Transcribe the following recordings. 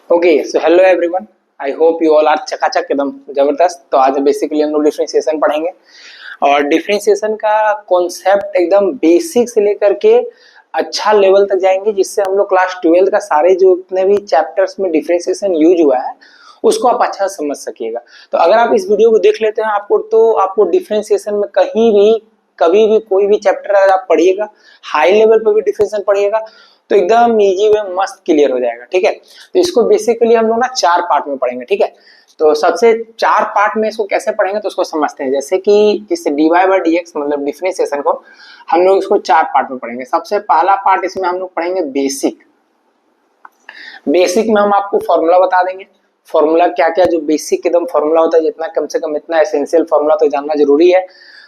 Okay so hello everyone, I hope you all are चकाचक एकदम जबरदस्त। तो आज बेसिकली हम लोग डिफरेंशिएशन पढ़ेंगे और डिफरेंशिएशन का कॉन्सेप्ट एकदम बेसिक से लेकर के अच्छा लेवल तक जाएंगे, जिससे हम लोग क्लास 12 का सारे जो इतने भी चैप्टर्स में डिफरेंशिएशन यूज हुआ है उसको आप अच्छा समझ सकिएगा। तो अगर आप इस वीडियो को देख लेते हैं आपको डिफरेंशिएशन में कहीं भी कभी भी कोई भी चैप्टर अगर आप पढ़िएगा, हाई लेवल पर भी डिफरेंशिएशन पढ़िएगा तो एकदम इजी वे मस्त क्लियर हो जाएगा। ठीक है, तो इसको बेसिकली हम लोग ना 4 पार्ट में पढ़ेंगे। ठीक है, तो सबसे 4 पार्ट में इसको कैसे पढ़ेंगे तो उसको समझते हैं। जैसे कि इस dy बाय dx मतलब डिफरेंशिएशन को हम लोग इसको 4 पार्ट में पढ़ेंगे। सबसे पहला पार्ट इसमें हम लोग पढ़ेंगे बेसिक। बेसिक में हम आपको फॉर्मूला बता देंगे, फॉर्मूला क्या क्या जो बेसिक एकदम फॉर्मूला होता है, जितना कम से कम इतना एसेंशियल फॉर्मूला तो जानना जरूरी है।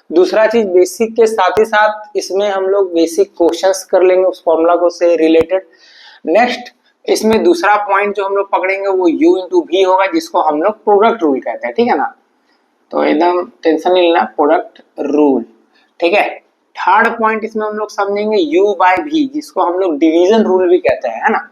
दूसरा चीज, बेसिक के साथ ही साथ इसमें हम लोग बेसिक क्वेश्चंस कर लेंगे उस फॉर्मूला को से रिलेटेड। नेक्स्ट इसमें दूसरा पॉइंट जो हम लोग पकड़ेंगे वो u इंटू भी होगा, जिसको हम लोग प्रोडक्ट रूल कहते हैं। ठीक है ना, तो एकदम टेंशन नहीं लेना, प्रोडक्ट रूल। ठीक है, थर्ड पॉइंट इसमें हम लोग समझेंगे u बाय v, जिसको हम लोग डिवीजन रूल भी कहते हैं, है ना।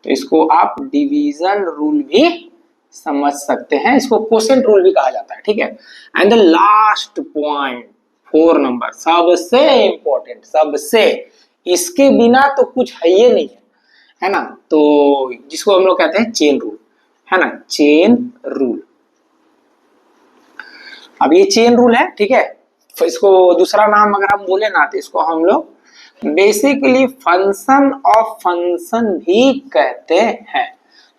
तो इसको आप डिवीजन रूल भी समझ सकते हैं, इसको क्वोशिएंट रूल भी कहा जाता है। ठीक है, and the last point 4 number सबसे इंपॉर्टेंट, सबसे इसके बिना तो कुछ है ही नहीं है ना, तो जिसको हम लोग कहते हैं चेन रूल, है ना, चेन रूल। अब ये चेन रूल है, ठीक है, तो इसको दूसरा नाम अगर हम बोले ना तो इसको हम लोग बेसिकली फंक्शन ऑफ फंक्शन भी कहते हैं।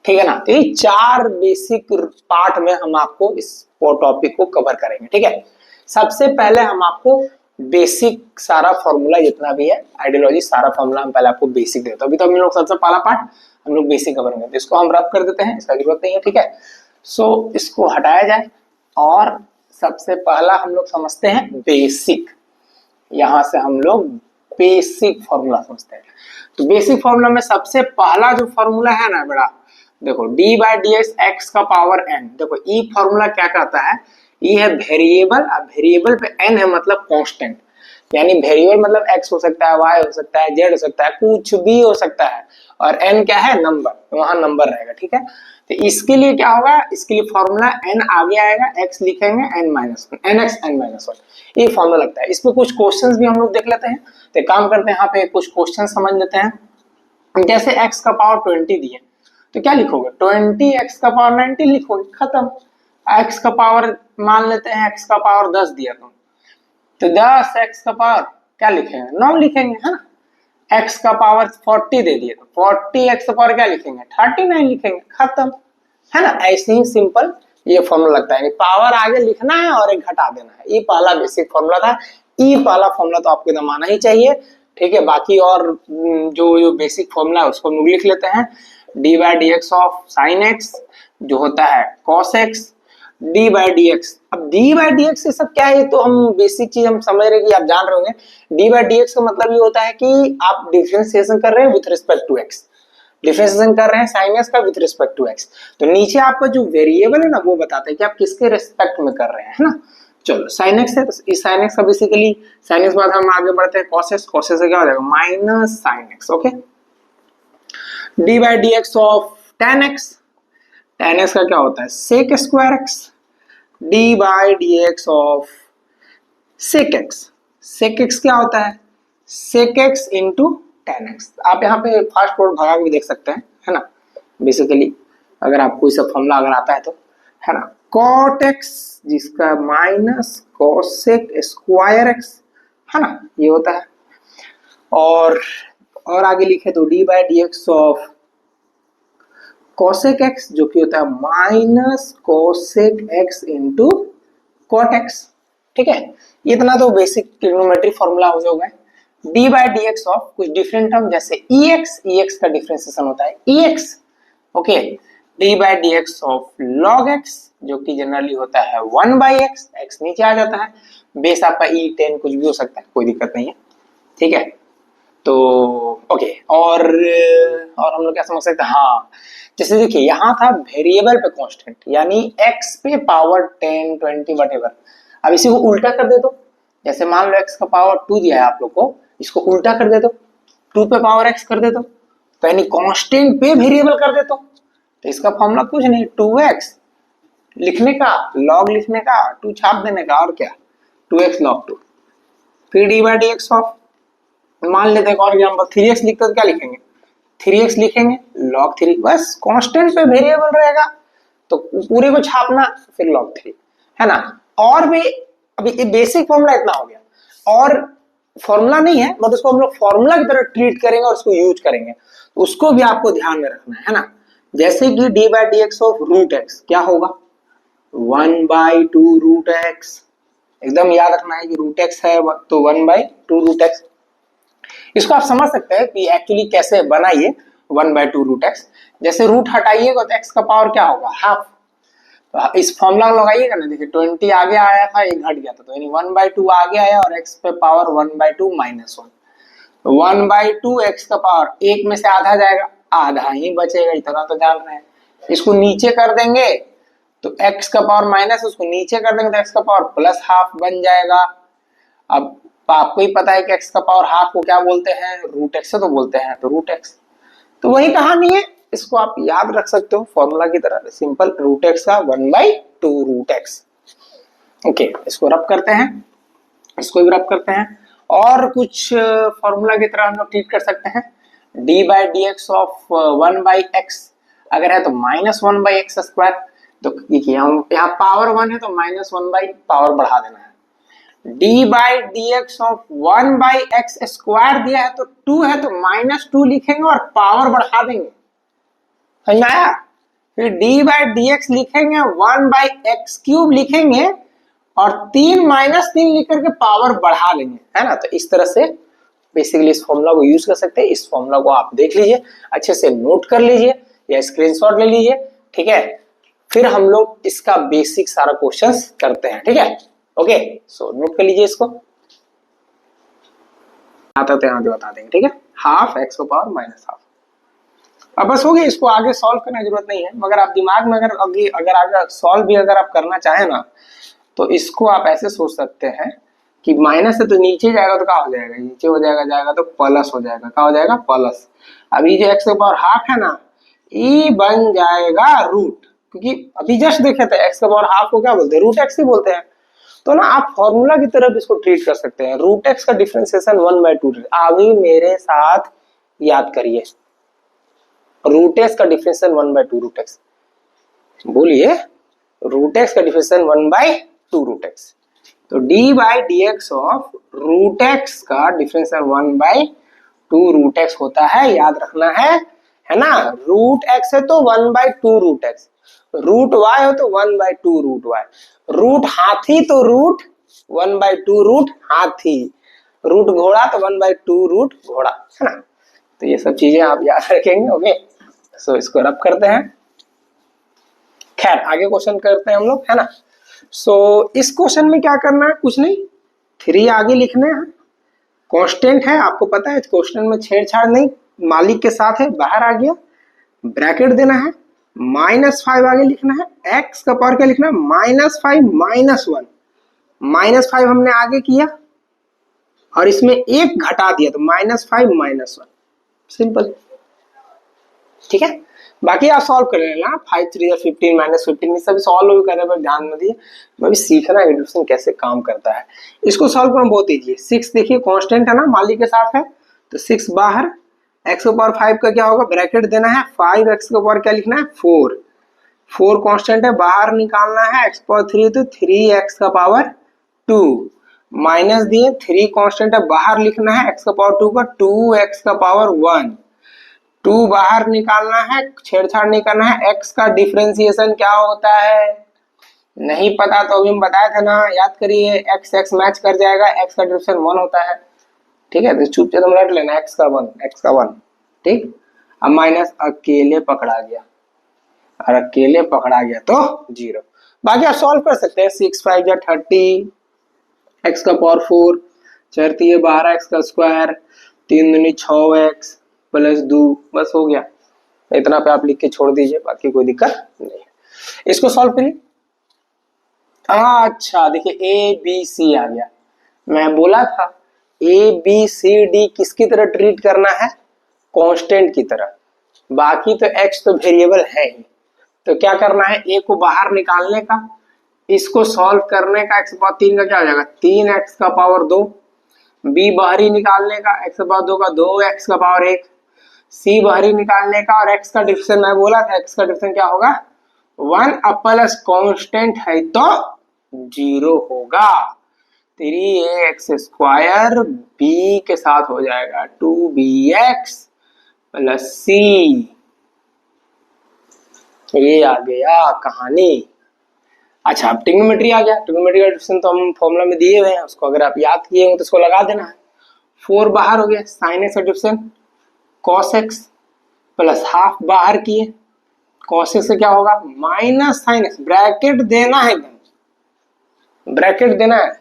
ठीक है ना, तो ये 4 बेसिक पार्ट में हम आपको इस टॉपिक को कवर करेंगे। ठीक है, सबसे पहले हम आपको बेसिक सारा फॉर्मूला जितना भी है, आइडियोलॉजी सारा फॉर्मूला हम पहले आपको बेसिक देते हैं। अभी तो हम लोग सबसे पहला पार्ट हम लोग बेसिक कवर करेंगे, तो इसको हम रब कर देते हैं, इसका जरूरत नहीं है। ठीक है, सो इसको हटाया जाए और सबसे पहला हम लोग समझते हैं बेसिक। यहां से हम लोग बेसिक फॉर्मूला समझते हैं। तो बेसिक फॉर्मूला में सबसे पहला जो फॉर्मूला है ना बेटा, देखो D by d x x का पावर एन। देखो ई फॉर्मूला क्या कहता है, ई है वेरिएबल, अब वेरिएबल पे एन है मतलब कांस्टेंट, यानी वेरिएबल मतलब एक्स हो सकता है, वाई हो सकता है, जेड हो सकता है, कुछ भी हो सकता है, और एन क्या है, नंबर, तो वहां नंबर रहेगा। ठीक है, तो इसके लिए क्या होगा, इसके लिए फॉर्मूला एन आगे आएगा, एक्स लिखेंगे n minus one, n x n minus one, ये फॉर्मूला लगता है। इस पे कुछ क्वेश्चंस भी हम लोग देख लेते हैं, तो काम करते हैं यहाँ पे कुछ क्वेश्चन समझ लेते हैं। जैसे एक्स का पावर 20 दिए तो क्या लिखोगे, 20 एक्स का पावर 90 लिखोगे, खत्म। एक्स का पावर मान लेते हैं, एक्स का पावर 10 दिया तुम, तो 10 एक्स का पावर क्या लिखेंगे, 9 लिखेंगे, है ना। एक्स का पावर 40 दे दिए तो 40 एक्स का पावर क्या लिखेंगे, 39 लिखेंगे, खत्म, है ना। ऐसे ही सिंपल ये फॉर्मूला लगता है, पावर आगे लिखना है और एक घटा देना है। ये पहला बेसिक फॉर्मूला था, ये पहला फॉर्मूला तो आपको एकदम आना ही चाहिए। ठीक है, बाकी और जो बेसिक फॉर्मूला है उसको हम लोग लिख लेते हैं। D by d x of sine x जो होता है cos x, d by d x. अब डी बाई डी एक्स ये सब क्या है, तो हम बेसिक चीज हम समझ रहे हैं कि आप जान रहे होंगे। डी बाई डी एक्स का मतलब ये होता है कि आप डिफरेंशिएशन कर रहे हैं with respect to x, differentiation कर रहे हैं साइन एक्स का विथ रिस्पेक्ट टू एक्स, तो नीचे आपका जो वेरिएबल है ना वो बताता है कि आप किसके रिस्पेक्ट में कर रहे हैं, है ना। चलो साइन एक्स है तो इस साइन एक्स का बेसिकली साइन एक्स बाद हम आगे बढ़ते हैं कॉस एक्स, कॉस एक्स से क्या हो जाएगा minus sine x. Okay, d by d x of tan x, tan x का क्या होता है sec square x, d by d x of sec x, sec x क्या होता है sec x into tan x. आप यहाँ पे फास्ट फॉरवर्ड भगा के भी देख सकते हैं, है ना, बेसिकली अगर आपको इस फॉर्मूला अगर आता है तो, है ना। कॉट एक्स जिसका माइनस कोसेक स्क्वायर एक्स, है ना, ये होता है। और आगे लिखे तो d by d x of cosec x जो कि होता है minus cosec x into cot x. ठीक है, इतना तो बेसिक ट्रिग्नोमेट्री फॉर्मूला हो जाएगा। D by d x of कुछ डिफरेंट टर्म जैसे ई एक्स का डिफरेंशिएशन होता है e x. Okay, d by d x of log x जो कि जनरली होता है 1 बाई एक्स, एक्स नीचे आ जाता है, बेस आपका ई 10 कुछ भी हो सकता है, कोई दिक्कत नहीं है। ठीक है, तो ओके, और हम लोग क्या समझ सकते हैं, हाँ जैसे देखिए यहाँ था वेरिएबल पे कांस्टेंट, यानी x पे पावर 10 20 वटेवर। अब इसी को उल्टा कर दे दो, जैसे मान लो x का पावर 2 दिया है आप लोग को, इसको उल्टा कर दे दो, 2 पे पावर x कर दे दो, तो यानी कांस्टेंट पे वेरिएबल कर दे तो तो इसका फॉर्मूला कुछ नहीं, 2x लिखने का, log लिखने का, 2 छाप देने का, और क्या 2x log 2, फिर D by d x of, मान लेते हैं और एग्जाम्पल 3x लिखते तो क्या लिखेंगे, 3x लिखेंगे log 3, बस कांस्टेंट पे वेरिएबल रहेगा तो पूरे को छापना, फिर log 3, है ना। और भी अभी ये बेसिक फॉर्मूला इतना हो गया, और फॉर्मूला नहीं है बट उसको हम लोग फॉर्मूला की तरह ट्रीट करेंगे और उसको यूज करेंगे, तो उसको भी आपको ध्यान में रखना है ना। जैसे कि d by d x of root x क्या होगा, 1/2 रूट एक्स, एकदम याद रखना है कि रूट एक्स है तो 1/2 रूट एक्स। इसको आप समझ सकते हैं कि एक्चुअली कैसे बनाइए 1/2 रूट एक्स, जैसे रूट हटाइएगा तो एक्स का पावर क्या होगा, हाफ। तो इस फॉर्मूला को लगाइएगा ना, देखिए 20 आगे आया था, एक घट गया था, तो यानी 1/2 आगे आया और एक्स पे पावर 1/2 -1, 1/2 एक्स का पावर, एक में से आधा जाएगा, आधा ही बचेगा, इतना तो जान रहे हैं। इसको नीचे कर देंगे तो एक्स का पावर माइनस, उसको नीचे कर देंगे तो एक्स का पावर प्लस हाफ बन जाएगा। अब आपको ही पता है कि एक्स का पावर हाफ को क्या बोलते हैं, रूट एक्स से तो बोलते हैं, तो रूट एक्स, तो वही कहानी है, इसको आप याद रख सकते हो फॉर्मूला की तरह, सिंपल रूट एक्स का 1/2 रूट एक्स। ओके, इसको रब करते हैं, इसको भी रब करते हैं, और कुछ फॉर्मूला की तरह हम लोग ट्रीट कर सकते हैं, d by d x of 1/x अगर है तो -1/x स्क्वायर, तो देखिए हम यहाँ पावर 1 है तो -1 पावर बढ़ा देना है, D by d x of 1/x square दिया है तो 2 है तो -2 लिखेंगे और पावर बढ़ा देंगे, समझ में आया। फिर डी बाई डी एक्स लिखेंगे, 1/x क्यूब लिखेंगे और 3 -3 लिख करके पावर बढ़ा लेंगे, है ना। तो इस तरह से बेसिकली इस फॉर्मूला को यूज कर सकते हैं। इस फॉर्मूला को आप देख लीजिए, अच्छे से नोट कर लीजिए या स्क्रीनशॉट ले लीजिए, ठीक है। फिर हम लोग इसका बेसिक सारा क्वेश्चंस करते हैं, ठीक है। ओके, सो नोट कर लीजिए इसको, आता तो यहाँ पे बता देंगे, ठीक है। हाफ एक्स को पावर -हाफ, अब बस हो गया, इसको आगे सॉल्व करने की जरूरत नहीं है, मगर आप दिमाग में अगर आगे सॉल्व भी अगर आप करना चाहें ना, तो इसको आप ऐसे सोच सकते हैं कि माइनस है तो नीचे जाएगा तो क्या हो जाएगा, नीचे हो जाएगा, जाएगा तो प्लस हो जाएगा, क्या हो जाएगा, प्लस। अब ये जो एक्स का पावर हाफ है ना, ये बन जाएगा रूट, क्योंकि अभी जस्ट देखे थे एक्स का पावर हाफ को क्या बोलते हैं, रूट एक्स ही बोलते हैं। तो ना आप फॉर्मूला की तरफ इसको ट्रीट कर सकते हैं, रूट एक्स का डिफरेंशिएशन 1/2, अभी मेरे साथ याद करिए, रूट एक्स का डिफरेंशिएशन 1/2 रूट एक्स, बोलिए, रूट एक्स का डिफरेंशिएशन 1/2 रूट एक्स, तो d by d x of root x का डिफरेंशिएशन 1/2 रूट एक्स होता है, याद रखना है ना। रूट एक्स है तो 1/2 रूट एक्स, रूट वाई हो तो 1/2 रूट वाई, रूट हाथी तो रूट 1/2 रूट हाथी, रूट घोड़ा तो 1/2 रूट घोड़ा, है ना। तो ये सब चीजें आप याद रखेंगे, ओके। सो इसको रब करते हैं, खैर आगे क्वेश्चन करते हैं हम लोग, है ना। सो इस क्वेश्चन में क्या करना है, कुछ नहीं, 3 आगे लिखने हैं, कांस्टेंट है, आपको पता है क्वेश्चन में छेड़छाड़ नहीं, मालिक के साथ है, बाहर आ गया, ब्रैकेट देना है, -5 आगे लिखना है, एक्स का पावर क्या लिखना है, -5 -1, -5 हमने आगे किया और इसमें एक घटा दिया तो -5 -1, सिंपल, ठीक है। बाकी आप सॉल्व कर लेना, 5 3 15 -15 सब सॉल्व करने पर ध्यान न दिए, अभी सीखना एडिशन कैसे काम करता है। इसको सॉल्व करना बहुत इजी है। 6 देखिए कांस्टेंट है ना, मालिक के साथ है तो 6 बाहर, x का पावर 5 का क्या होगा, ब्रैकेट देना है, 5x का पावर क्या लिखना है 4, 4 कांस्टेंट है, बाहर निकालना है, x पावर 3 तो 3x का पावर 2, माइनस दिए, 3 कांस्टेंट है, बाहर लिखना है, x का पावर 2 का 2x का पावर 1, 2 बाहर निकालना है, छेड़छाड़ नहीं करना है। x का डिफरेंशिएशन क्या होता है, नहीं पता तो अभी हम बताया था ना, याद करिए, x मैच कर जाएगा, x का डिफरेंशिएशन 1 होता है, ठीक है। तो चुपचाप तुम रट लेना, x का 1, ठीक। अब माइनस अकेले पकड़ा गया, और अकेले पकड़ा गया तो 0, बाकी आप सॉल्व कर सकते हैं, 6 5 या 30, x का पावर 4, 4 3 12 x का स्क्वायर, 3 दूनी 6x प्लस 2, बस हो गया, इतना पे आप लिख के छोड़ दीजिए, बाकी कोई दिक्कत नहीं है। इसको सॉल्व करिए, अच्छा देखिए ए बी सी आ गया, मैं बोला था ए बी सी डी किसकी तरह ट्रीट करना है, कांस्टेंट की तरह, बाकी तो एक्स तो वेरिएबल है ही, तो क्या करना है, ए को बाहर निकालने का, इसको सॉल्व करने का, x पावर 3 का क्या हो जाएगा 3x का पावर 2, b बाहरी निकालने का x पावर 2 का 2x का पावर 1, c बाहरी निकालने का और x का डिफरेंस मैं बोला था x का डिफरेंस क्या होगा 1 प्लस कांस्टेंट है तो 0 होगा। 3ax स्क्वायर b के साथ हो जाएगा 2bx प्लस c। ये आ गया कहानी। अच्छा अब ट्रिग्नोमेट्री आ गया। ट्रिग्नोमेट्री का डिफरेंस तो हम फॉर्मूला में दिए हुए हैं, उसको अगर आप याद किए हो तो उसको लगा देना है। 4 बाहर हो गया, साइन एक्स का difference cos x plus half बाहर किए, कॉस एक्स से क्या होगा माइनस साइन एक्स, ब्रैकेट देना है एकदम, ब्रैकेट देना है,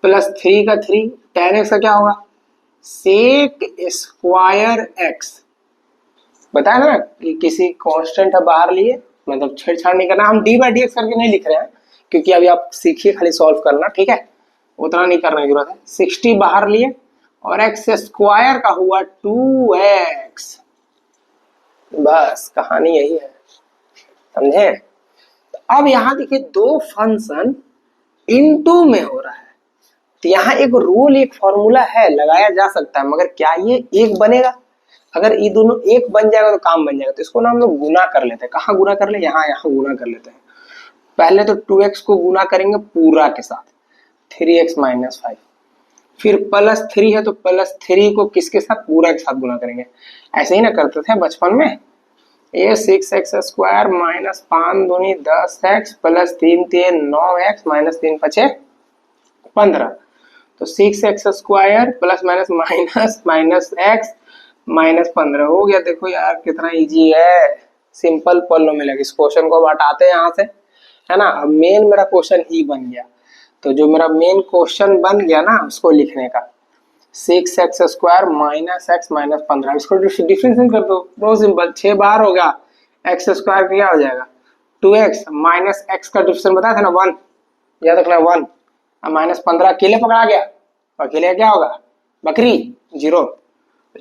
प्लस 3 का 3, tan एक्स का क्या होगा सेक स्क्वायर एक्स। बताया ना कि किसी कांस्टेंट है बाहर लिए, मतलब छेड़छाड़ नहीं करना। हम डी बाई डी एक्स करके नहीं लिख रहे हैं क्योंकि अभी आप सीखिए खाली सॉल्व करना, ठीक है, उतना नहीं करने की जरूरत है। 60 बाहर लिए और एक्स स्क्वायर का हुआ 2x, बस कहानी यही है, समझे। तो अब यहां देखिए दो फंक्शन इनटू में हो रहा है, तो यहाँ एक रूल एक फॉर्मूला है लगाया जा सकता है, मगर क्या ये एक बनेगा? अगर ये दोनों एक बन जाएगा तो काम बन जाएगा। तो इसको ना हम लोग गुना कर लेते हैं। कहाँ गुना कर ले, यहाँ यहाँ गुना कर लेते हैं। पहले तो 2x को गुना करेंगे पूरा के साथ 3x माइनस 5, फिर प्लस 3 है तो प्लस 3 को किसके साथ पूरा के साथ गुना करेंगे। ऐसे ही ना करते थे बचपन में, ये 6x स्क्वायर माइनस 5 दूनी 10x प्लस 3 3 9x माइनस 3 5 15, तो 6x square plus minus minus minus x minus 15 हो गया। देखो यार कितना इजी है, सिंपल पॉलिनोमियल। इस क्वेश्चन को हटाते हैं यहाँ से, है ना। अब मेन मेरा क्वेश्चन ही बन गया, तो जो मेरा मेन क्वेश्चन बन गया ना उसको लिखने का 6x square minus x minus 15, इसको डिफरेंशिएट कर दो, बहुत सिंपल। 6 बाहर हो गया, x स्क्वायर क्या हो जाएगा 2x माइनस x का डिफरेंस बताया था ना 1, याद रखना 1, अब माइनस 15 अकेले पकड़ा गया, अकेले क्या होगा बकरी 0,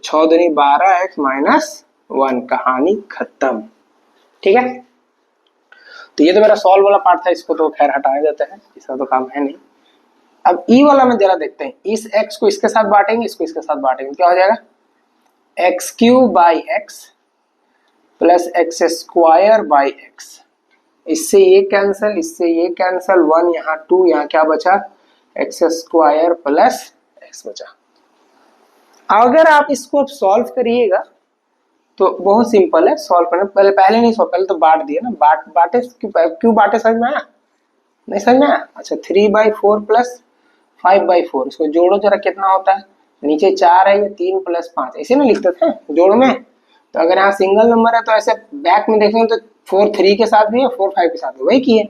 6 दूनी 12x माइनस 1, कहानी खत्म, ठीक है। तो ये तो मेरा सॉल्व वाला पार्ट था, इसको तो खैर हटा देते हैं, इसका तो काम है नहीं। अब ई वाला में जरा देखते हैं, इस x को इसके साथ बांटेंगे, इसको इसके साथ बांटेंगे, क्या हो जाएगा x cube by x plus x square by x, इससे ये कैंसिल, इससे ये कैंसिल, 1 यहाँ 2, यहाँ क्या बचा एक्स स्क्वायर प्लस एक्स बचा। अगर आप इसको अब सॉल्व करिएगा तो बहुत सिंपल है सॉल्व करना। पहले नहीं सॉल्व, पहले तो बांट दिए ना, बांटे क्यों बांटे समझ में आया, नहीं समझ में आया। अच्छा 3/4 प्लस 5/4, इसको जोड़ो जरा कितना होता है, नीचे 4 है, ये 3 प्लस 5, ऐसे ना लिखते थे जोड़ में। तो अगर यहाँ सिंगल नंबर है तो ऐसे बैक में देखेंगे तो 4 3 के साथ भी है, 4 5 के साथ भी, वही किए।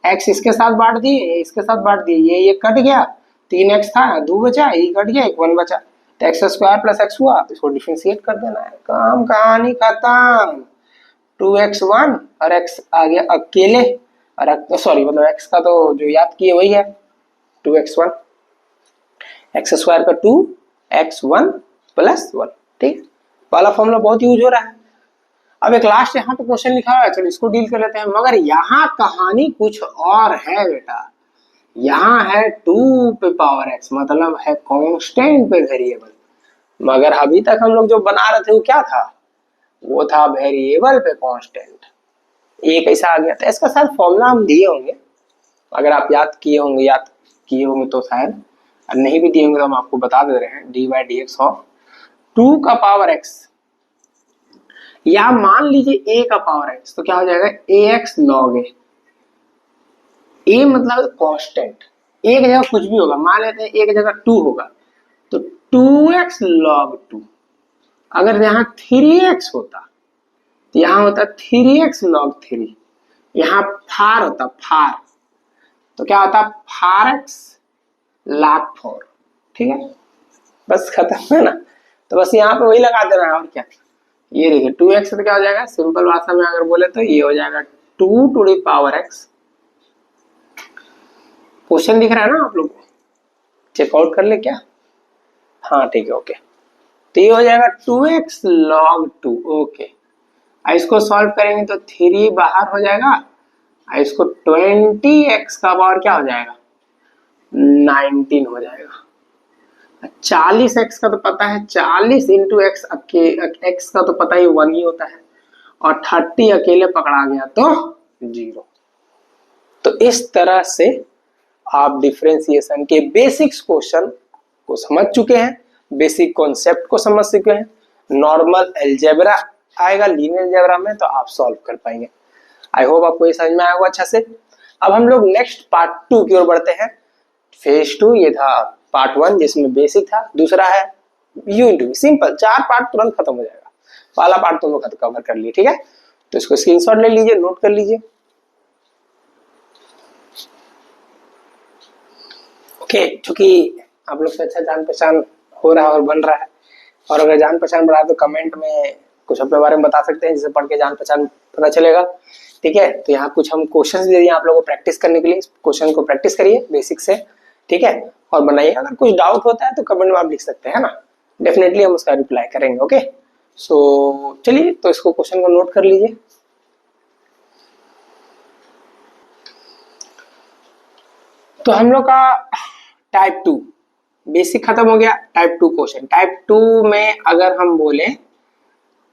एक्स इसके साथ बांट दिए, इसके साथ बांट दिए, ये कट गया, 3x था 2 बचा, ये कट गया 1 बचा, तो एक्स स्क्वायर प्लस एक्स हुआ, तो इसको डिफरेंशिएट कर देना है, काम कहानी खत्म। 2x1 और x आ गया अकेले, और सॉरी मतलब x का तो जो याद किए वही है 2x1, एक्स स्क्वायर का 2x1 प्लस 1, ठीक। वाला फॉर्मूला बहुत यूज हो रहा है। अब एक लास्ट यहाँ पे क्वेश्चन लिखा हुआ है, चलो इसको डील कर लेते हैं। मगर यहाँ कहानी कुछ और है बेटा, यहाँ है 2 पे पावर x, मतलब है कांस्टेंट पे वेरिएबल। मगर अभी तक हम लोग जो बना रहे थे वो क्या था, वो था वेरिएबल पे कांस्टेंट। ये कैसा आ गया था, इसका शायद फॉर्मूला हम दिए होंगे, अगर आप याद किए होंगे तो शायद, और नहीं भी दिए होंगे तो हम आपको बता दे रहे हैं, d by d x of 2 का पावर x, या मान लीजिए a का पावर x, तो क्या हो जाएगा ax log a। a मतलब कांस्टेंट, एक जगह कुछ भी होगा, मान लेते हैं एक जगह 2 होगा तो 2x log 2। अगर यहाँ 3x होता तो यहाँ होता 3x log 3, यहाँ फार होता फार, तो क्या होता फार x log 4, ठीक है, बस खत्म है ना। तो बस यहाँ पे वही लगा देना है, और क्या। ये देखिए 2x तो क्या हो जाएगा, सिंपल भाषा में अगर बोले तो ये हो जाएगा 2 to the power x। Question दिख रहा है ना आप लोग को, चेकआउट कर ले क्या, हाँ ठीक है ओके। तो ये हो जाएगा 2x log 2, ओके। इसको सॉल्व करेंगे तो 3 बाहर हो जाएगा, इसको 20x का पावर क्या हो जाएगा 19 हो जाएगा। 40x का तो पता है 40 इंटू एक्स, x का तो पता ही 1 ही होता है, और 30 अकेले पकड़ा गया तो 0। तो इस तरह से आप डिफरेंशिएशन के बेसिक्स क्वेश्चन को समझ चुके हैं, बेसिक कॉन्सेप्ट को समझ चुके हैं। नॉर्मल अलजेब्रा आएगा लीनियर अलजेब्रा में तो आप सॉल्व कर पाएंगे। आई होप आपको ये समझ में आया होगा अच्छा से। अब हम लोग नेक्स्ट पार्ट 2 की ओर बढ़ते हैं। फेज 2 ये था पार्ट 1 जिसमें बेसिक था, दूसरा है u into v. Simple 4 part तुरंत खत्म हो जाएगा, पहला पार्ट तुम लोग कवर कर लिए, ठीक है। तो इसको स्क्रीनशॉट ले लीजिए, नोट कर लीजिए। ओके, चूंकि आप लोग से अच्छा जान पहचान हो रहा है और बन रहा है, और अगर जान पहचान बढ़ा तो कमेंट में कुछ अपने बारे में बता सकते हैं, जिसे पढ़ के जान पहचान पता चलेगा, ठीक है। तो यहाँ कुछ हम क्वेश्चंस दे दिए आप लोगों को प्रैक्टिस करने के लिए, क्वेश्चन को प्रैक्टिस करिए बेसिक से, ठीक है, और बनाइए। अगर कुछ डाउट होता है तो कमेंट में आप लिख सकते हैं ना, डेफिनेटली हम उसका रिप्लाई करेंगे। ओके, सो चलिए तो इसको क्वेश्चन को नोट कर लीजिए। तो हम लोग का टाइप 2 बेसिक खत्म हो गया, टाइप 2 क्वेश्चन। टाइप 2 में अगर हम बोले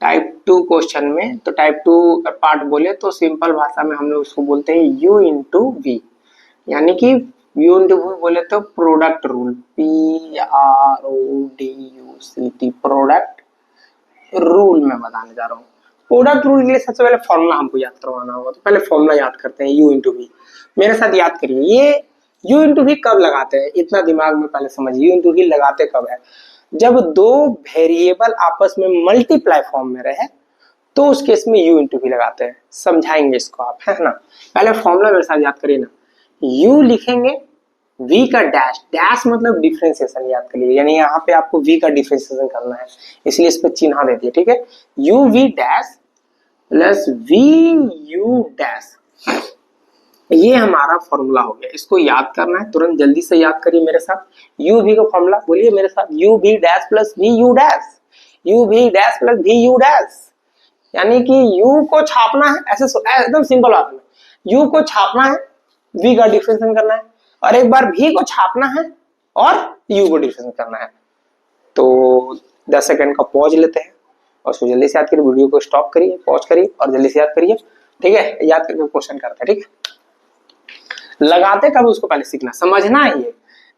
टाइप 2 क्वेश्चन में, तो टाइप 2 पार्ट बोले तो सिंपल भाषा में हम लोग उसको बोलते हैं U इंटू वी, यानी कि U इंटू वी बोले तो product rule, PRODUCT, product rule में बताने जा रहा हूँ। प्रोडक्ट रूल के लिए सबसे पहले फॉर्मूला हमको याद करवाना होगा, तो पहले फॉर्मूला याद करते हैं U इंटू वी। मेरे साथ याद करिए, ये U इंटू वी कब लगाते हैं, इतना दिमाग में पहले समझिए। U इंटू वी लगाते कब है, जब दो वेरिएबल आपस में मल्टीप्लाई फॉर्म में रहे तो उस केस में U इंटू वी लगाते हैं। समझाएंगे इसको आप, है ना। पहले फॉर्मूला मेरे साथ याद करिए ना, U लिखेंगे, V का डैश, डैश मतलब डिफरेंशिएशन याद करिए, यानी यहाँ पे आपको V का डिफरेंशिएशन करना है, इसलिए इस पे चिन्ह दे दिए, ठीक है। UV dash plus VU dash, ये हमारा फॉर्मूला हो गया। इसको याद करना है, तुरंत जल्दी से याद करिए मेरे साथ। यू भी का फॉर्मूला बोलिए मेरे साथ, u v dash plus v u dash, u v dash plus v u dash, यानी कि यू को छापना है, ऐसे एकदम सिंपल बात है। यू को छापना है, वी का डिफरेंशिएशन करना है, और एक बार भी को छापना है और यू को डिफरेंशिएशन करना है। तो 10 सेकंड का पॉज लेते हैं और उसको जल्दी से याद करिए, वीडियो को स्टॉप करिए, पॉज करिए और जल्दी से याद करिए, ठीक है। याद करके क्वेश्चन करते हैं, ठीक है। लगाते कब उसको पहले सीखना, समझना है ये,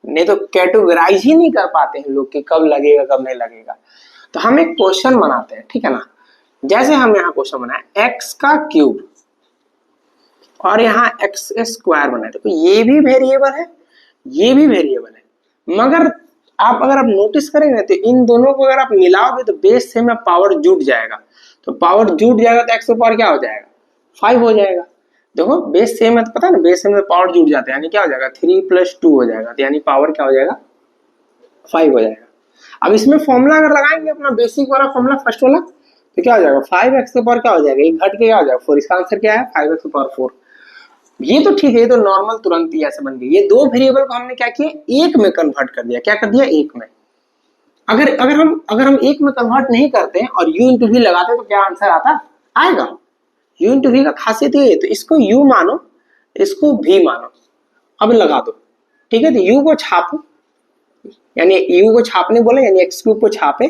नहीं तो कैटेगराइज ही नहीं कर पाते हैं लोग कि कब लगेगा कब नहीं लगेगा। तो हम एक क्वेश्चन बनाते हैं, ठीक है ना। जैसे हम यहाँ क्वेश्चन बनाए x का क्यूब और यहाँ x स्क्वायर बनाए, तो ये भी वेरिएबल है, ये भी वेरिएबल है, मगर आप अगर आप नोटिस करेंगे तो इन दोनों को अगर आप मिलाओगे तो बेस से में पावर जुट जाएगा, तो पावर जुट जाएगा तो x का पावर क्या हो जाएगा 5 हो जाएगा। देखो बेस सेम है तो पता है ना, बेस सेम में पावर जुड़ जाते हैं, यानी क्या हो जाएगा 3 + 2 हो जाएगा, तो यानी पावर क्या हो जाएगा 5 हो जाएगा। अब इसमें फॉर्मूला अगर लगाएंगे अपना बेसिक वाला फॉर्मूला फर्स्ट वाला, तो क्या हो जाएगा 5x के पावर क्या हो जाएगा, एक घट के क्या हो जाएगा 4। इसका आंसर क्या है 5x के पावर 4। ये तो ठीक है, ये तो नॉर्मल तुरंत ही ऐसे बन गई। ये दो वेरिएबल को हमने क्या किया, एक में कन्वर्ट कर दिया। क्या कर दिया, एक में। अगर हम एक में कन्वर्ट नहीं करते और u इंटू वी लगाते तो क्या आंसर आता आएगा। u इंटू वी का खासियत ये है, तो इसको u मानो, इसको v मानो, अब लगा दो, ठीक है। तो u को छापो, यानी u को छापने बोले, यानी x क्यूब को छापे,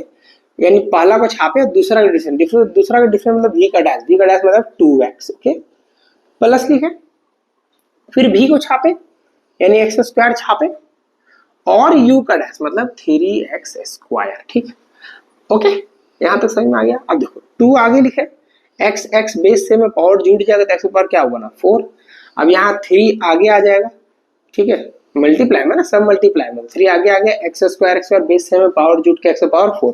यानी पहला को छापे, दूसरा का डिफरेंस मतलब v का डैश, मतलब 2x, ओके, प्लस लिखे, फिर v को छापे यानी x स्क्वायर छापे, और u का डैश मतलब 3x स्क्वायर, ठीक है, ओके। यहां तक समझ में आ गया। अब देखो 2 आगे लिखे, x बेस से में पावर जुड़ जाएगा तो x ऊपर क्या होगा ना 4। अब यहाँ 3 आगे आ जाएगा, ठीक है, मल्टीप्लाई में ना, सब मल्टीप्लाई में, 3 आगे आ गया, x स्क्वायर बेस से में पावर जुड़ के x पावर 4,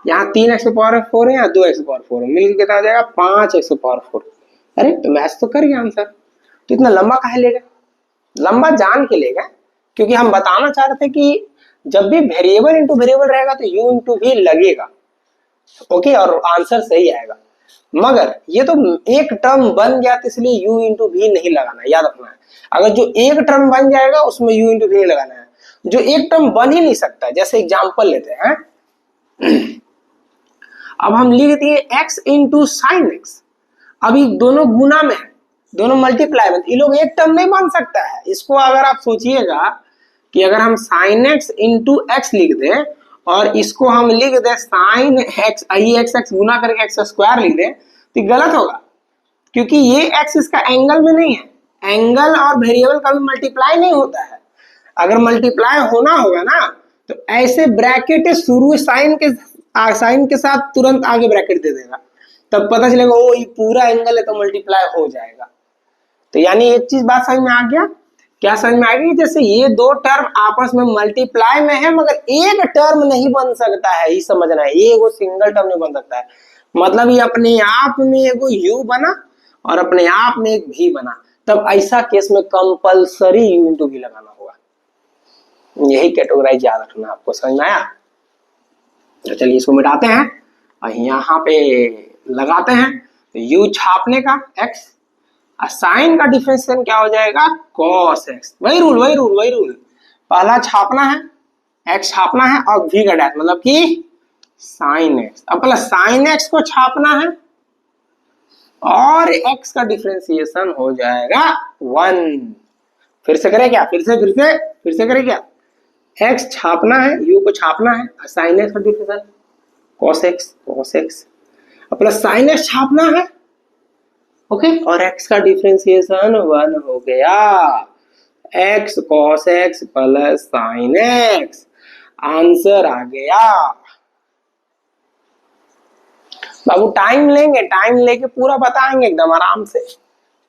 यहाँ 3x पावर 4 है, यहाँ 2x पावर 4 है, मिल के कितना आ जाएगा 5x पावर 4। अरे तो मैच तो कर गया आंसर, तो इतना लंबा काहे लेगा, लंबा जान के लेगा, क्योंकि हम बताना चाह रहे थे कि जब भी वेरिएबल इंटू वेरिएबल रहेगा तो u इंटू वी लगेगा, ओके, और आंसर सही आएगा। मगर ये तो एक टर्म बन गया तो इसलिए u इंटू वी नहीं लगाना, याद रखना है। अगर जो एक टर्म बन जाएगा उसमें u इंटू वी नहीं लगाना है, जो एक टर्म बन ही नहीं सकता। जैसे एग्जाम्पल लेते हैं, अब हम लिख दिए x इंटू साइन एक्स, अभी दोनों गुना में है, दोनों मल्टीप्लाई में, ये लोग एक टर्म नहीं बन सकता है। इसको अगर आप सोचिएगा कि अगर हम साइन एक्स इंटू एक्स लिख दें और इसको हम लिख दें साइन एक्स एक्स एक्स गुना करके एक्स स्क्वायर लिख दें तो गलत होगा, क्योंकि ये एक्स इसका एंगल में नहीं है। एंगल और वेरिएबल कभी मल्टीप्लाई नहीं होता है। अगर मल्टीप्लाई होना होगा ना तो ऐसे ब्रैकेट शुरू साइन के साथ तुरंत आगे ब्रैकेट दे देगा, तब पता चलेगा ओ ये पूरा एंगल है तो मल्टीप्लाई हो जाएगा। तो यानी एक चीज बात समझ में आ गया, क्या समझ में आ गई? जैसे ये दो टर्म आपस में मल्टीप्लाई में है मगर एक टर्म नहीं बन सकता है, ये समझना है। ये एगो सिंगल टर्म नहीं बन सकता है, मतलब ये अपने आप में एगो यू बना और अपने आप में एक भी बना, तब ऐसा केस में कंपलसरी यू इंटू भी लगाना होगा। यही कैटेगराइज याद रखना, आपको समझ में आया? तो चलिए इसको मिटाते हैं और यहाँ पे लगाते हैं। यू छापने का एक्स, साइन का डिफरेंशिएशन क्या हो जाएगा? Cos x. वही रूल। पहला छापना है एक्स छापना है और भी का डैश मतलब कि साइन एक्स। अब पहले साइन एक्स को छापना है और एक्स का डिफरेंशिएशन हो जाएगा 1। फिर से करें क्या? फिर से करें क्या? एक्स छापना है, यू को छापना है, साइन एक्स का डिफरेंशिएशन कॉस एक्स। अब प्लस साइन एक्स छापना है, ओके, और एक्स का डिफरेंशिएशन 1 हो गया। X cos x plus sine x, answer आ गया। बाबू टाइम लेंगे, टाइम लेके पूरा बताएंगे एकदम आराम से,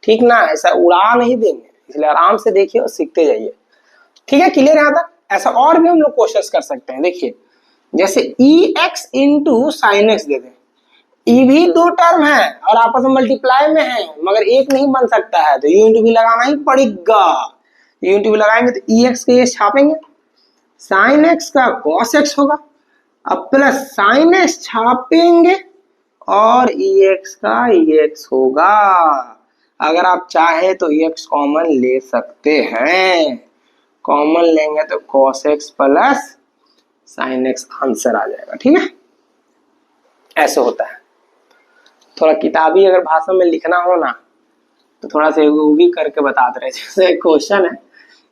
ठीक ना? ऐसा उड़ा नहीं देंगे, इसलिए आराम से देखिए और सीखते जाइए, ठीक है? क्लियर है यहाँ तक? ऐसा और भी हम लोग कोशिश कर सकते हैं। देखिए जैसे e x into sine x दे दें, ई भी दो टर्म है और आपस में मल्टीप्लाई में है मगर एक नहीं बन सकता है, तो यू इंटू भी लगाना ही पड़ेगा। यू इंटू भी लगाएंगे तो ई एक्स के छापेंगे, साइन एक्स का कॉस एक्स होगा, अब प्लस साइन एक्स छापेंगे और ई एक्स का ई एक्स होगा। अगर आप चाहे तो ई एक्स कॉमन ले सकते हैं, कॉमन लेंगे तो cos x plus sine x answer आ जाएगा, ठीक है? ऐसे होता है। थोड़ा किताबी अगर भाषा में लिखना हो ना तो थोड़ा सा वो भी करके बता दे रहे। जैसे क्वेश्चन है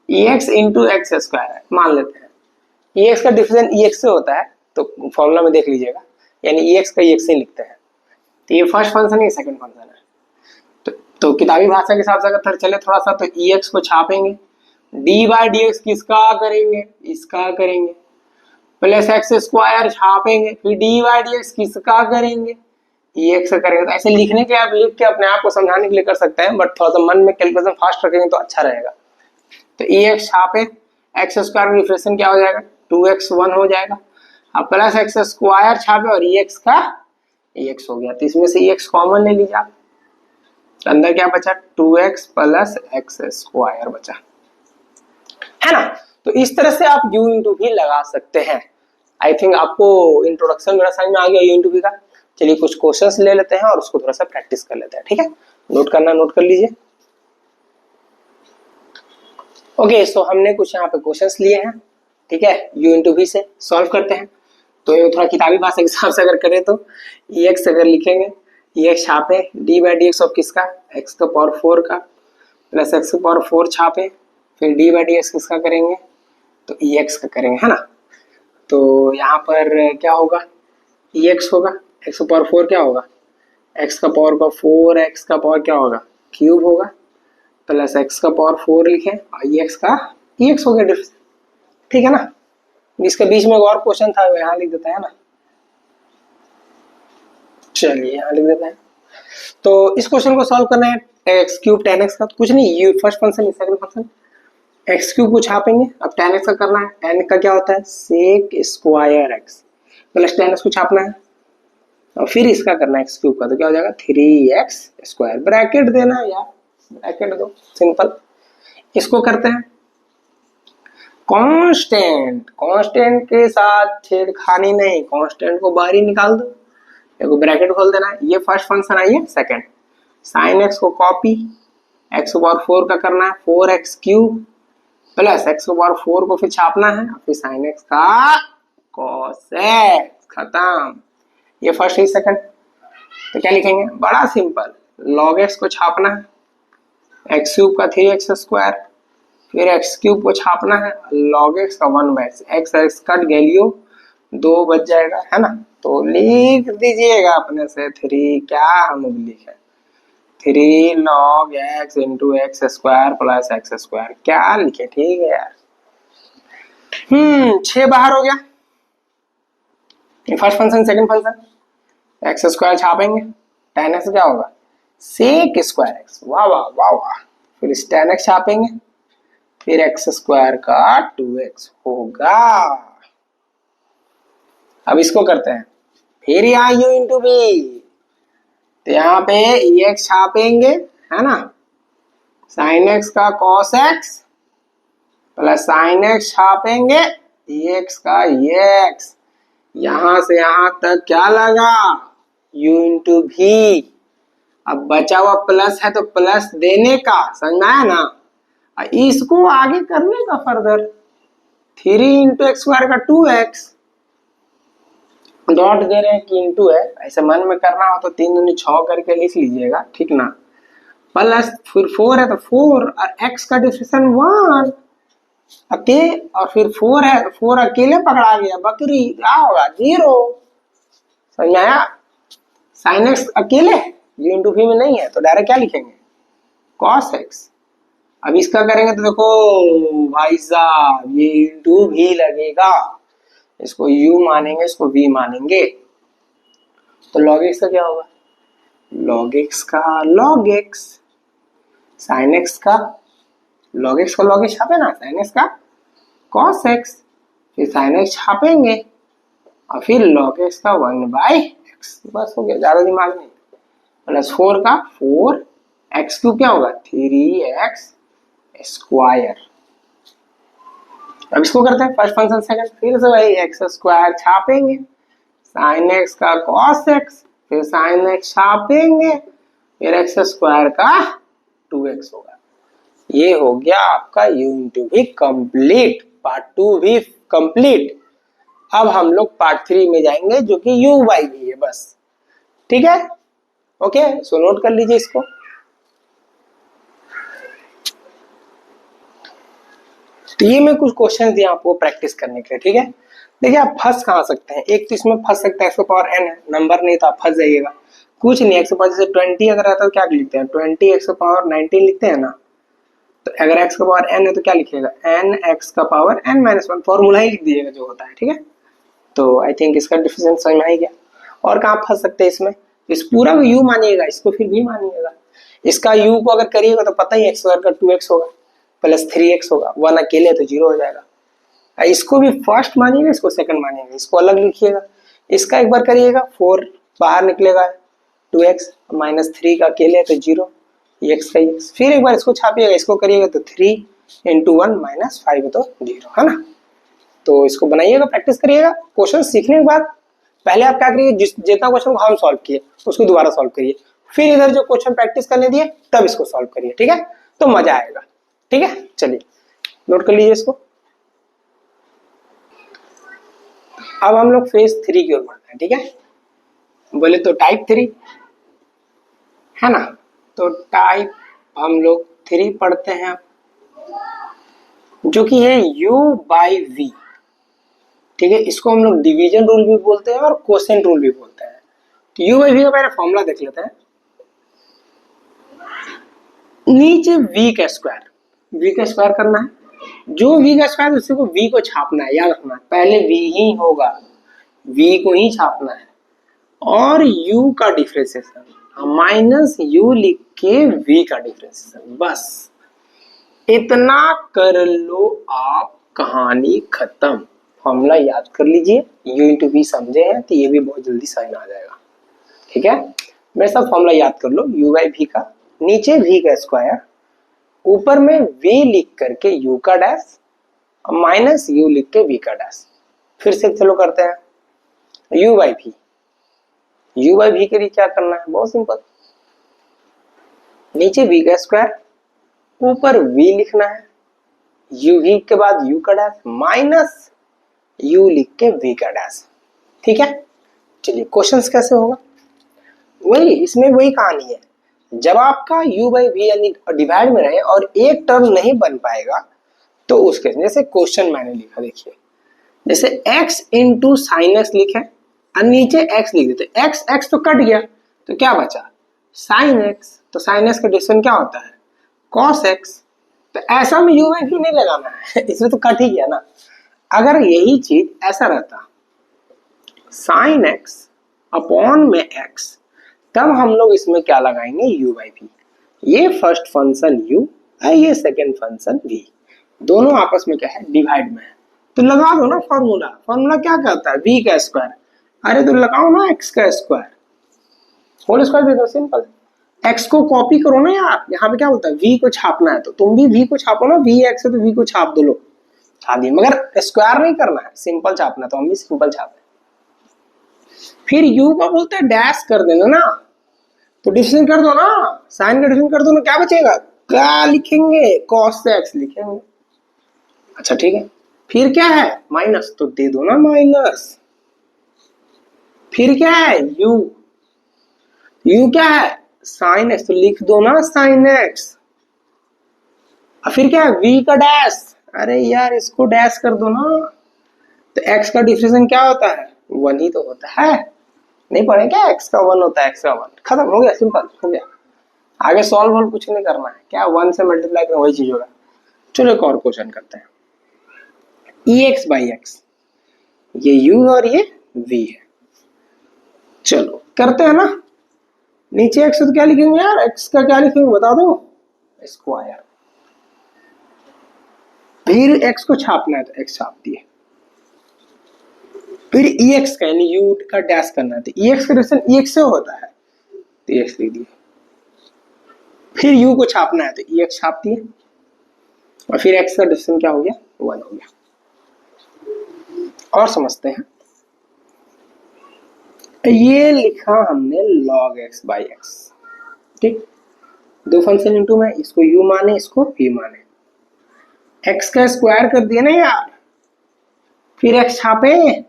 e x into x square है, मान लेते हैं ई एक्स का डिफरेंस ई एक्स से होता है, तो फॉर्मूला में देख लीजिएगा, यानी ई एक्स का ई एक्स से लिखते हैं। तो ये फर्स्ट फंक्शन है, ये सेकंड फंक्शन है। तो किताबी भाषा के हिसाब से अगर चले थोड़ा सा, तो ई एक्स को छापेंगे, डी बाई डी एक्स किसका करेंगे? इसका करेंगे, प्लस एक्स स्क्वायर छापेंगे, फिर डी बाई डी एक्स किसका करेंगे? ई एक्स का करेंगे। तो ऐसे लिखने के आप लिख के अपने आप को समझाने के लिए कर सकते हैं, बट थोड़ा सा मन में कैलकुलेशन फास्ट रखेंगे तो अच्छा रहेगा। तो ई एक्स छापे, एक्स स्क्वायर का डिफरेंशिएशन क्या हो जाएगा? 2x 1 हो जाएगा। अब प्लस एक्स स्क्वायर छापे और ई एक्स का ई एक्स हो गया, तो इसमें से ई एक्स कॉमन ले लीजिए आप, तो अंदर क्या बचा? 2x प्लस एक्स स्क्वायर बचा, है ना? तो इस तरह से आप यू इंटू भी लगा सकते हैं। आई थिंक आपको इंट्रोडक्शन मेरा समझ में आ गया यू इंटू भी का। चलिए कुछ क्वेश्चंस ले लेते हैं और उसको थोड़ा सा प्रैक्टिस कर लेते हैं, ठीक है? नोट करना, नोट कर लीजिए। ओके, सो हमने कुछ यहाँ पे क्वेश्चंस लिए हैं, ठीक है? यू इंटू भी से सॉल्व करते हैं। तो ये थोड़ा किताबी भाषा के हिसाब से अगर करें तो ई एक्स अगर लिखेंगे, ई एक्स छापे, D by d x of किसका? एक्स का पावर 4 का, प्लस एक्स का पावर 4 छापे, फिर डी बाई डी एक्स किसका करेंगे? तो ई एक्स का करेंगे, है ना? तो यहाँ पर क्या होगा? ई एक्स होगा, एक्स का पावर 4 क्या होगा? एक्स का पावर का 4, एक्स का पावर क्या होगा? क्यूब होगा, प्लस एक्स का पावर 4 लिखें और ई एक्स का ई एक्स हो गया डिफरेंस, ठीक है ना? इसके बीच में एक और क्वेश्चन था, यहाँ लिख देते हैं ना। चलिए यहाँ लिख देते हैं। तो इस क्वेश्चन को सॉल्व करना है एक्स क्यूब tan x का, तो कुछ नहीं, ये first function, second function, x cube को छापेंगे। अब tan x का करना है, tan का क्या होता है? Sec square x, plus tan x को छापना है और फिर इसका करना है एक्स क्यूब का, तो क्या हो जाएगा? 3x square. ब्रैकेट देना है यार, ब्रैकेट दो, सिंपल। इसको करते हैं कांस्टेंट, कांस्टेंट के साथ छेड़खानी नहीं, कांस्टेंट को बाहर ही निकाल दो, देखो ब्रैकेट खोल देना है। ये फर्स्ट फंक्शन है, ये सेकंड। साइन एक्स को कॉपी, एक्स पावर 4 का करना है 4x cube, plus x power 4 को फिर छापना है, फिर साइन एक्स का कॉस एक्स, खत्म। ये फर्स्ट है, सेकंड। तो क्या लिखेंगे? बड़ा सिंपल, लॉग एक्स को छापना है, एक्स क्यूब का 3x², फिर एक्स क्यूब को छापना है लॉग एक्स का 1/x, एक्स एक्स कट गैलियो 2 बच जाएगा, है ना। तो लिख दीजिएगा अपने से 3, क्या हम लिखे 3 log x into x² plus x², क्या लिखे, ठीक है यार। 6 बाहर हो गया। First function second function x² छापेंगे, tan x क्या होगा sec² x, वाह वाह वाह वाह। फिर tan x छापेंगे, फिर x² का 2x होगा। अब इसको करते हैं, फिर यहाँ u इंटू बी, तो यहाँ पे ex छापेंगे, है ना, sin x का cos x plus sin x छापेंगे dx का x, यहां से यहां तक क्या लगा u इंटू भी। अब बचा हुआ प्लस है तो प्लस देने का, समझ में आया ना। इसको आगे करने का फर्दर 3 इंटू x² का 2x, डॉट दे रहे हैं कि इंटू है, ऐसे मन में करना हो तो 3 दूनी 6 करके लिख लीजिएगा, ठीक ना। प्लस फिर 4 है तो 4 और x का डिफरेंशियल 1 और फिर 4 है तो 4 अकेले पकड़ा गया, बकरी क्या होगा 0, समझ में आया। sin x अकेले u इंटू v में नहीं है तो डायरेक्ट क्या लिखेंगे cos x। अब इसका करेंगे तो देखो भाई साहब ये इंटू भी लगेगा, इसको u मानेंगे इसको v मानेंगे, तो log x का क्या होगा log x का log x, sin x का log x का log x छापे ना, sin x का cos x, फिर sin x छापेंगे और फिर log x का 1/x, बस हो गया, ज्यादा दिमाग नहीं। प्लस 4 का 4 x क्यूब क्या होगा 3x²। अब इसको करते हैं फर्स्ट फंक्शन सेकंड, फिर से वही x² छापेंगे, sin x का cos x, फिर sin x छापेंगे, फिर x² का 2x होगा। ये हो गया आपका u इंटू भी कंप्लीट, पार्ट 2 भी कंप्लीट। अब हम लोग पार्ट 3 में जाएंगे जो कि u/v है, बस ठीक है। ओके, सो नोट कर लीजिए इसको। तो ये मैं कुछ क्वेश्चन दिए आपको प्रैक्टिस करने के लिए, ठीक है। देखिए आप फंस कहाँ सकते हैं, एक तो इसमें फंस सकता है x पावर n है, नंबर नहीं तो आप फंस जाइएगा। कुछ नहीं, x पावर जैसे 20 अगर रहता है तो क्या लिखते हैं 20 x पावर 19 लिखते हैं ना। तो अगर x का पावर n है तो क्या लिखिएगा n x का पावर n-1, फॉर्मूला ही लिख दीजिएगा जो होता है, ठीक है। तो आई थिंक इसका डिफरेंस समझ में आ गया। और कहाँ फंस सकते हैं इसमें, इस पूरा को u मानिएगा, इसको फिर v मानिएगा। इसका u को अगर करिएगा तो पता ही x² का 2x होगा प्लस 3x होगा, 1 अकेले तो 0 हो जाएगा। इसको भी फर्स्ट मानिएगा, इसको सेकंड मानिएगा, इसको अलग लिखिएगा। इसका एक बार करिएगा 4 बाहर निकलेगा 2x, -3 का अकेले है तो 0, x का x। फिर एक बार इसको छापिएगा, इसको करिएगा तो 3 इंटू 1 -5 तो 0, है ना। तो इसको बनाइएगा, प्रैक्टिस करिएगा। क्वेश्चन सीखने के बाद पहले आप क्या करिए, जितना क्वेश्चन हम सॉल्व किए उसको दोबारा सॉल्व करिए, फिर इधर जो क्वेश्चन प्रैक्टिस करने दिए तब इसको सॉल्व करिए, ठीक है, तो मजा आएगा, ठीक है। चलिए नोट कर लीजिए इसको। अब हम लोग फेज 3 की ओर बढ़ते हैं, ठीक है। बोले तो टाइप 3 है ना, तो टाइप हम लोग 3 पढ़ते हैं जो कि है u/v, ठीक है। इसको हम लोग डिवीजन रूल भी बोलते हैं और क्वोशिएंट रूल भी बोलते हैं। तो u/v का पहले फॉर्मूला देख लेते हैं। नीचे v का स्क्वायर करना है, जो v का स्क्वायर उसी को v को छापना है, याद रखना पहले v ही होगा, v को ही छापना है। और u का डिफरेंशिएशन माइनस u लिख के v का डिफरेंशिएशन, बस इतना कर लो आप, कहानी खत्म। फॉर्मूला याद कर लीजिए, u इंटू v समझे हैं तो ये भी बहुत जल्दी समझ में आ जाएगा, ठीक है। मेरे साथ फॉर्मूला याद कर लो u/v का, नीचे v का स्क्वायर, ऊपर में v लिख करके u का डैश माइनस u लिख के v का डैश। फिर से चलो करते हैं u/v के लिए क्या करना है, बहुत सिंपल, नीचे v का स्क्वायर, ऊपर v लिखना है, v के बाद u का डैश माइनस u लिख के v का डैश, ठीक है। चलिए क्वेश्चंस कैसे होगा, वही इसमें वही कहानी है, जब आपका u बाई वी यानी डिवाइड में रहे और एक टर्म नहीं बन पाएगा तो उस केस में, जैसे क्वेश्चन मैंने लिखा देखिए, जैसे x इंटू साइन एक्स लिखे और नीचे x लिख देते, x x तो कट गया तो क्या बचा साइन x, तो साइन x का डिफरेंस क्या होता है cos x, तो ऐसा में u बाई वी नहीं लगाना है इसमें तो कट ही गया ना। अगर यही चीज ऐसा रहता साइन x अपॉन में x, तब हम लोग इसमें क्या लगाएंगे u बाई वी, ये फर्स्ट फंक्शन u है, ये सेकेंड फंक्शन v, दोनों आपस में क्या है डिवाइड में है, तो लगा दो ना फॉर्मूला। फॉर्मूला क्या कहता है v का स्क्वायर, अरे तो लगाओ ना x का स्क्वायर, होल स्क्वायर दे दो, सिंपल। x को कॉपी करो ना यार, यहाँ पे क्या बोलता है v को छापना है, तो तुम भी v को छापो ना, v x है तो v को छाप दो, लो छाप दिए, मगर स्क्वायर नहीं करना है, सिंपल छापना, तो हम भी सिंपल छापे। फिर u का बोलते हैं डैश कर देना ना, तो डिफरेंस कर दो ना, साइन का डिफरेंस कर दो ना, क्या बचेगा, क्या लिखेंगे cos x लिखेंगे। अच्छा ठीक है, फिर क्या है माइनस, तो दे दो ना माइनस। फिर क्या है u, u क्या है साइन x, तो लिख दो ना साइन x। और फिर क्या है v का डैश, अरे यार इसको डैश कर दो ना, तो x का डिफरेंस क्या होता है 1 ही तो होता है, नहीं पढ़े क्या x का 1 होता है, x का 1, खत्म हो गया, सिंपल हो गया। आगे सॉल्व वॉल्व कुछ नहीं करना है, क्या 1 से मल्टीप्लाई करना वही चीज होगा। चलो एक और क्वेश्चन करते हैं, ex बाई x, ये u और ये v है, चलो करते हैं ना। नीचे x तो क्या लिखेंगे यार, x का क्या लिखेंगे बता दो, स्क्वायर। फिर x को छापना है तो x छाप दिए, फिर ex का यानी u का डैश करना है, तो ex का डिफरेंस ex से होता है, तो ex लिख दिए। फिर u को छापना है तो ex छाप दिए, और फिर x का डिफरेंस क्या हो गया 1 हो गया। और समझते हैं, ये लिखा हमने log x बाई x, ठीक, दो फंक्शन इनटू में, इसको u माने इसको v माने, x का स्क्वायर कर दिया ना यार, फिर x छापे,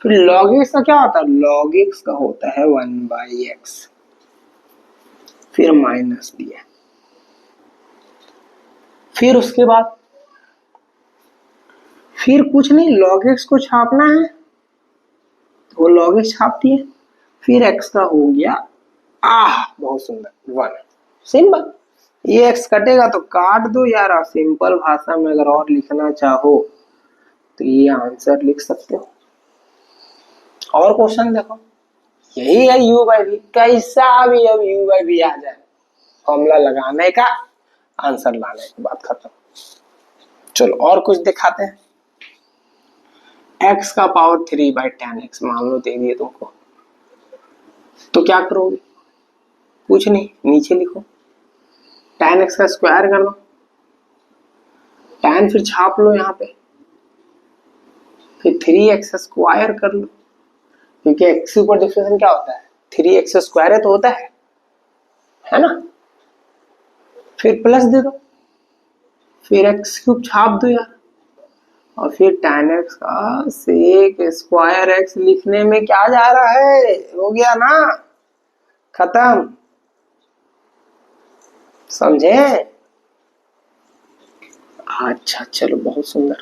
फिर log x का क्या होता है, log x का होता है 1 बाई x, फिर माइनस दिया, फिर उसके बाद फिर कुछ नहीं, log x को छापना है तो वो log x छाप दिए, फिर x का हो गया बहुत सुंदर 1, सिंपल। ये x कटेगा तो काट दो यार, आप सिंपल भाषा में अगर और लिखना चाहो तो ये आंसर लिख सकते हो। और क्वेश्चन देखो, यही है u बाई वी, कैसा भी अब u बाई वी आ जाए, फॉर्मूला लगाने का आंसर लाने की बात खत्म। चलो और कुछ दिखाते हैं, x का पावर 3 बाई 10x मान लो दे दिए तुमको, तो क्या करोगे, कुछ नहीं, नीचे लिखो 10x का स्क्वायर कर लो, 10 फिर छाप लो यहाँ पे, फिर 3x स्क्वायर कर लो, क्योंकि x के ऊपर डिफरेंस क्या होता है 3x स्क्वायर है तो होता है ना, फिर प्लस दे दो, फिर x क्यूब छाप दो यार, और फिर tan x का सेक स्क्वायर x लिखने में क्या जा रहा है, हो गया ना खत्म, समझे। अच्छा चलो बहुत सुंदर,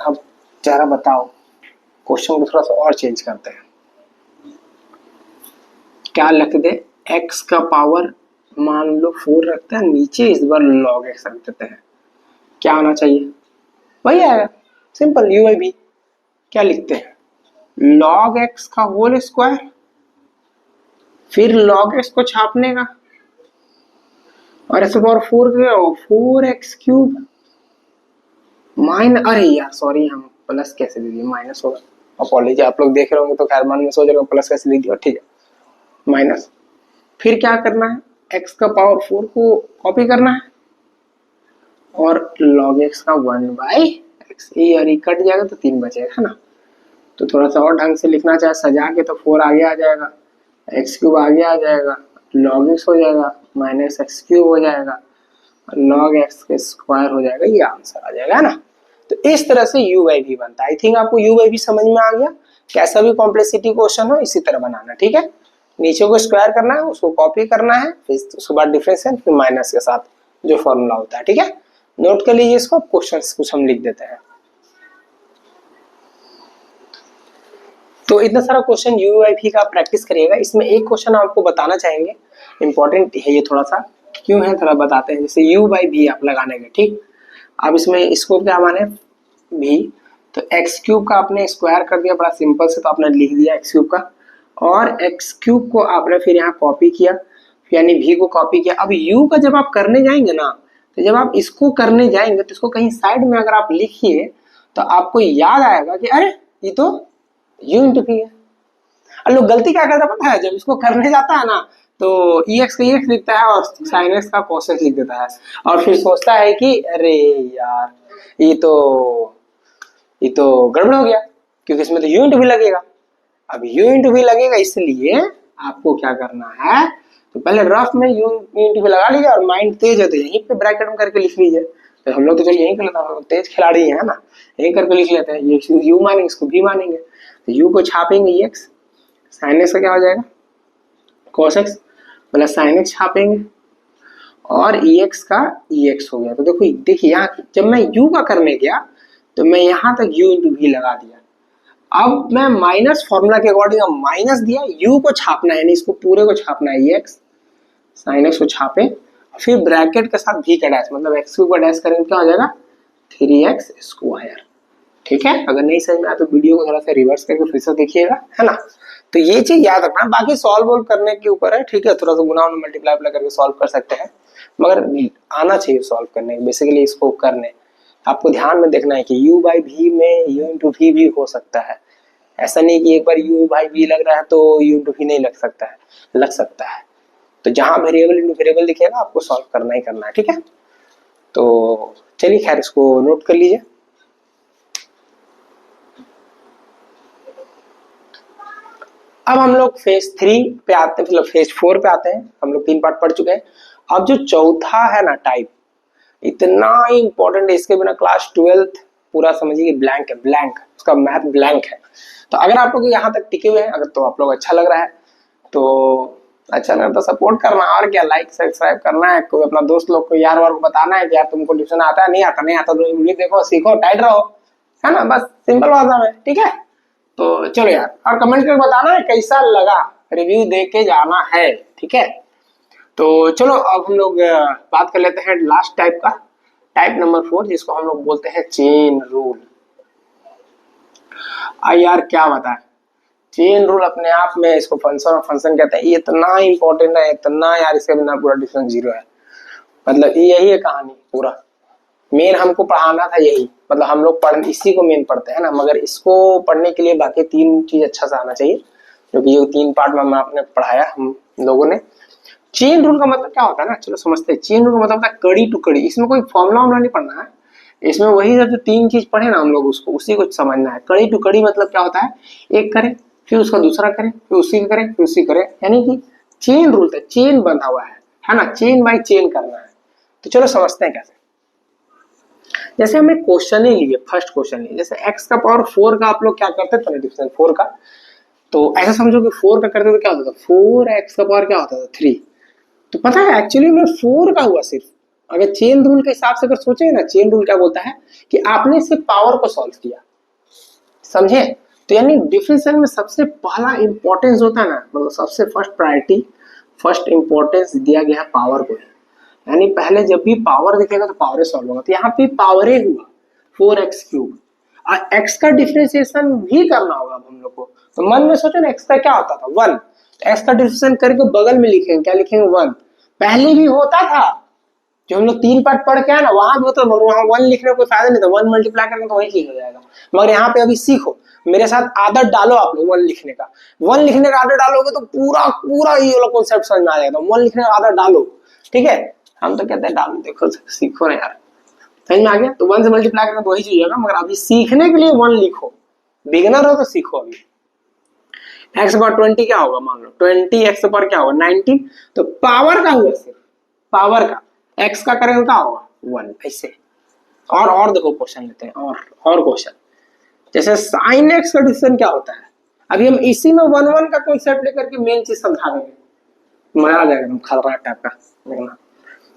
अब जरा बताओ क्वेश्चन को थोड़ा सा और चेंज करते हैं, क्या लिख दे, x का पावर मान लो 4 रखते हैं, नीचे इस बार log x रख देते हैं, क्या आना चाहिए वही आएगा, सिंपल u बाई वी, क्या लिखते हैं log x का होल स्क्वायर, फिर log x को छापने का, और ऐसे पावर 4x क्यूब अरे यार सॉरी, हम प्लस कैसे दे दिए, माइनस होगा, अपॉलॉजी, आप लोग देख रहे होंगे तो खैर मन में सोच रहे हो प्लस कैसे लिख दिया, ठीक है माइनस। फिर क्या करना है, x का पावर 4 को कॉपी करना है, और log x का 1 बाई x, ये और ये कट जाएगा तो 3 बचेगा ना, तो थोड़ा सा और ढंग से लिखना चाहे सजा के, तो 4 आगे आ जाएगा, x क्यूब आगे आ जाएगा, log x हो जाएगा, माइनस x क्यूब हो जाएगा, log x के स्क्वायर हो जाएगा, ये आंसर आ जाएगा ना। तो इस तरह से u बाई वी बनता है। आई थिंक आपको u बाई वी समझ में आ गया, कैसा भी कॉम्प्लेक्सिटी क्वेश्चन हो इसी तरह बनाना, ठीक है। नीचे को स्क्वायर करना है, उसको कॉपी करना है, फिर उसके बाद डिफरेंशियल, फिर माइनस के साथ जो फॉर्मूला होता है। ठीक है, नोट कर लीजिए इसको। क्वेश्चन कुछ हम लिख देते हैं। तो इतना सारा क्वेश्चन UUIP का प्रैक्टिस करिएगा। इसमें एक क्वेश्चन आपको बताना चाहेंगे, इंपॉर्टेंट है ये थोड़ा सा, क्यों है थोड़ा बताते हैं। जैसे U/V आप लगाने के, ठीक। अब इसमें इसको क्या माने v, तो एक्स क्यूब का आपने स्क्वायर कर दिया, बड़ा सिंपल से, तो आपने लिख दिया एक्स क्यूब का, और एक्स क्यूब को आपने फिर यहाँ कॉपी किया, यानी v को कॉपी किया। अब u का जब आप करने जाएंगे ना, तो जब आप इसको करने जाएंगे तो इसको कहीं साइड में अगर आप लिखिए तो आपको याद आएगा कि अरे ये तो u इंटू v है। और लोग गलती क्या करता पता है, जब इसको करने जाता है ना तो ex का ex लिखता है और sin x का cos x लिख देता है, और फिर सोचता है कि अरे यार ये तो गड़बड़ हो गया, क्योंकि इसमें तो u इंटू v लगेगा। अब u इंटू v लगेगा, इसलिए आपको क्या करना है, तो पहले रफ में u इंटू v लगा लीजिए, और माइंड तेज है तो यहीं पे ब्रैकेट में करके लिख लीजिए। तो हम लोग तो चलिए यहीं कर लेते हैं, हम लोग तेज खिलाड़ी है ना, यहीं करके लिख लेते हैं। ये u मानेंगे, इसको v मानेंगे, तो u को छापेंगे ex, sin x का क्या हो जाएगा cos x, plus sin x छापेंगे, और ex का ex हो गया। तो देखिए यहाँ जब मैं u का करने गया तो मैं यहाँ तक u इंटू v लगा दिया। अब मैं माइनस फॉर्मूला के अकॉर्डिंग माइनस दिया, u को छापना है, यानी इसको पूरे को छापना है, ex sin x को छापे, फिर ब्रैकेट के साथ v का डैश, मतलब x क्यूब का डैश करेंगे, क्या हो जाएगा 3x स्क्वायर। ठीक है, अगर नहीं समझ में आया तो वीडियो को थोड़ा सा रिवर्स करके फिर से देखिएगा, है ना। तो ये चीज याद रखना, बाकी सॉल्व करने के ऊपर है। ठीक है, थोड़ा सा गुना मल्टीप्लाई करके सॉल्व कर सकते हैं, मगर आना चाहिए सॉल्व करने, बेसिकली इसको करने आपको ध्यान में देखना है कि u/v में u इंटू v भी हो सकता है। ऐसा नहीं कि एक बार u/v लग रहा है तो u इंटू v नहीं लग सकता है, लग सकता है। तो जहां वेरिएबल इंटू वेरिएबल दिखेगा आपको सॉल्व करना ही करना है। ठीक है, तो चलिए खैर इसको नोट कर लीजिए। अब हम लोग फेज 3 पे आते हैं, मतलब फेज 4 पे आते हैं। हम लोग 3 पार्ट पढ़ चुके हैं। अब जो चौथा है ना टाइप, इतना इंपॉर्टेंट है, इसके बिना क्लास 12th पूरा समझिए ब्लैंक है, ब्लैंक, उसका मैथ ब्लैंक है। तो अगर आप लोग यहाँ तक टिके हुए हैं, अगर तो आप लोग अच्छा लग रहा है तो अच्छा लगा तो सपोर्ट करना, और क्या लाइक सब्सक्राइब करना है, कोई अपना दोस्त लोग को यार वार को बताना है कि यार तुमको ट्यूशन आता है, नहीं आता तो वीडियो देखो, सीखो, टाइट रहो, है ना, बस सिंपल भाषा में। ठीक है, तो चलो यार, और कमेंट करके बताना है कैसा लगा, रिव्यू दे के जाना है। ठीक है, तो चलो अब हम लोग बात कर लेते हैं लास्ट टाइप का, टाइप नंबर 4, जिसको हम लोग बोलते हैं चेन रूल। यार क्या बताएं, चेन रूल अपने आप में, इसको फंक्शन और फंक्शन कहते हैं, ये इतना इंपॉर्टेंट है, इतना यार, इसके बिना पूरा डिफरेंस जीरो है। मतलब यही है कहानी पूरा, मेन हमको पढ़ाना था यही, मतलब हम लोग इसी को मेन पढ़ते हैं ना, मगर इसको पढ़ने के लिए बाकी 3 चीज अच्छा से आना चाहिए, जो कि ये 3 पार्ट में आपने पढ़ाया हम लोगों ने। चेन रूल का मतलब क्या होता है ना, चलो समझते हैं। चेन रूल का मतलब होता है कड़ी टू कड़ी, इसमें कोई फॉर्मूला नहीं पढ़ना है, इसमें वही जो 3 चीज पढ़े ना हम लोग, उसको उसी को समझना है। कड़ी टू कड़ी मतलब क्या होता है, एक करें फिर उसका दूसरा करें, फिर उसी का करें, फिर उसी करें, यानी कि चेन रूल है, चेन बंधा हुआ है ना, चेन बाई चेन करना है। तो चलो समझते हैं कैसे। जैसे हमें क्वेश्चन ही लिए, फर्स्ट क्वेश्चन लिए, जैसे x का पावर 4 का आप लोग क्या करते थे डिफरेंस 4 का, तो ऐसा समझो कि 4 का करते तो क्या होता था, 4x का पावर क्या होता था 3। तो पता है एक्चुअली में 4 का हुआ सिर्फ, अगर चेन रूल के हिसाब से अगर सोचे ना, चेन रूल क्या बोलता है कि आपने सिर्फ पावर को सॉल्व किया, समझे। तो यानी डिफरेंशियल में सबसे पहला इंपॉर्टेंस होता है ना, मतलब सबसे फर्स्ट प्रायोरिटी, फर्स्ट इंपॉर्टेंस दिया गया है पावर को, यानी पहले जब भी पावर दिखेगा तो पावर सॉल्व होगा। तो यहाँ पे पावर हुआ 4x क्यूब, और x का डिफरेंशिएशन भी करना होगा हम लोग को। तो मन में सोचो ना, x का क्या होता था 1, x का डिफरेंशिएशन करके बगल में लिखेंगे, क्या लिखेंगे 1। पहले भी होता था, जो हम लोग 3 पार्ट पढ़ के आए ना, वहां भी होता था, वहां 1 लिखने को कोई फायदा नहीं था, 1 मल्टीप्लाई करने तो वही चीज हो जाएगा। मगर यहाँ पे अभी सीखो, मेरे साथ आदत डालो आप लोग 1 लिखने का, 1 लिखने का आदत डालोगे तो पूरा पूरा ये वाला कॉन्सेप्ट समझ में आ जाएगा। 1 लिखने का आदत डालो, ठीक है, हम तो कहते हैं डालो, देखो सीखो ना यार, समझ में आ गया। तो 1 से मल्टीप्लाई करना तो वही चीज होगा, मगर अभी सीखने के लिए 1 लिखो, बिगिनर हो तो सीखो। अभी x पर 20 क्या होगा, मान लो 20x पर क्या होगा 19, तो पावर का हुआ सिर्फ पावर का, x का करेंगे क्या होगा 1, ऐसे। और देखो क्वेश्चन लेते हैं, और क्वेश्चन, जैसे sin x का डिफरेंस क्या होता है, अभी हम इसी में 1 का कॉन्सेप्ट लेकर के मेन चीज समझा देंगे, मजा आ जाएगा, हम खतरनाक टाइप का देखना।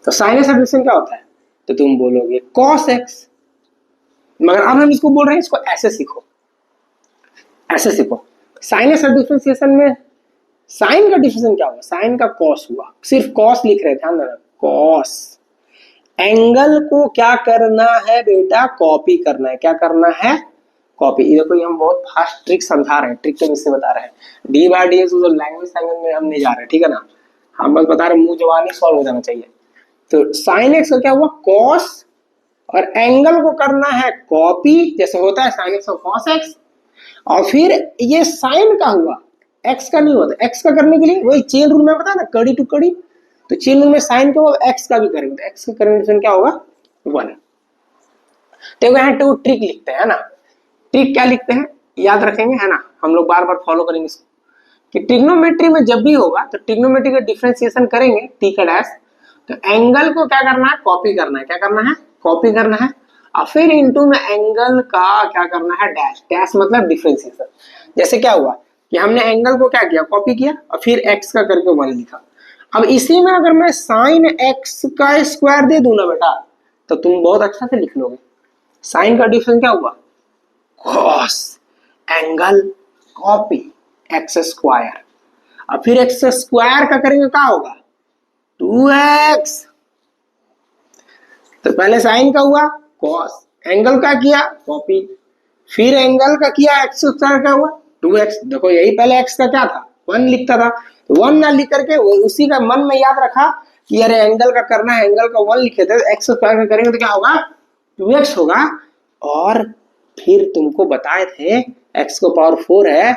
तो साइन सब्स्टिट्यूशन क्या होता है, तो तुम बोलोगे cos x, मगर अब हम इसको बोल रहे हैं इसको ऐसे सीखो, ऐसे सीखो। साइन सब्स्टिट्यूशन में साइन का डिफिनेशन क्या होगा, साइन का कॉस हुआ, सिर्फ कॉस लिख रहे, ध्यान देना, कॉस। एंगल को क्या करना है बेटा, कॉपी करना है, क्या करना है, कॉपी। ये देखो, ये हम बहुत फास्ट ट्रिक समझा रहे हैं, ट्रिक के इससे बता रहे हैं, d by d x language सैंगल में हम नहीं जा रहे, ठीक है ना, हम बस बता रहे हैं, मुंह जवानी सॉल्व हो जाना चाहिए। तो साइन एक्स का क्या हुआ, कॉस, और एंगल को करना है कॉपी, जैसे होता है साइन एक्स और कॉस एक्स, और फिर ये साइन का हुआ, एक्स का नहीं होता, एक्स का करने के लिए वही चेन रूल में बताया ना, कड़ी टू कड़ी, तो चेन रूल में साइन का होगा, एक्स का भी करेंगे, तो एक्स का कन्वर्जन क्या होगा, 1। तो यहाँ टू ट्रिक लिखते हैं ना, ट्रिक क्या लिखते हैं याद रखेंगे, है ना, हम लोग बार बार फॉलो करेंगे इसको, कि ट्रिग्नोमेट्री में जब भी होगा तो ट्रिग्नोमेट्री का डिफरेंशिएशन करेंगे, टी का डैश, तो एंगल को क्या करना है, कॉपी करना है, क्या करना है, कॉपी करना है, और फिर इनटू में एंगल का क्या करना है, डैश, डैश मतलब डिफरेंशिएशन। जैसे क्या हुआ कि हमने एंगल को क्या किया, कॉपी किया, और फिर एक्स का करके 1 लिखा। अब इसी में अगर मैं साइन एक्स का स्क्वायर दे दूं ना बेटा, तो तुम बहुत अच्छा से लिख लोगे। साइन का डिफरेंस क्या हुआ, cos, angle copy x square, और फिर एक्स स्क्वायर का करेंगे क्या होगा, 2x। तो पहले साइन का हुआ cos, एंगल का किया कॉपी, फिर एंगल का किया एक्स स्क्वायर का हुआ 2x। देखो यही पहले x का क्या था, 1 लिखता था, 1 ना लिख करके उसी का मन में याद रखा कि अरे एंगल का करना है, एंगल का 1 लिखे थे, एक्स स्क्वायर का करेंगे तो क्या होगा, 2x होगा। और फिर तुमको बताए थे x को पावर 4 है,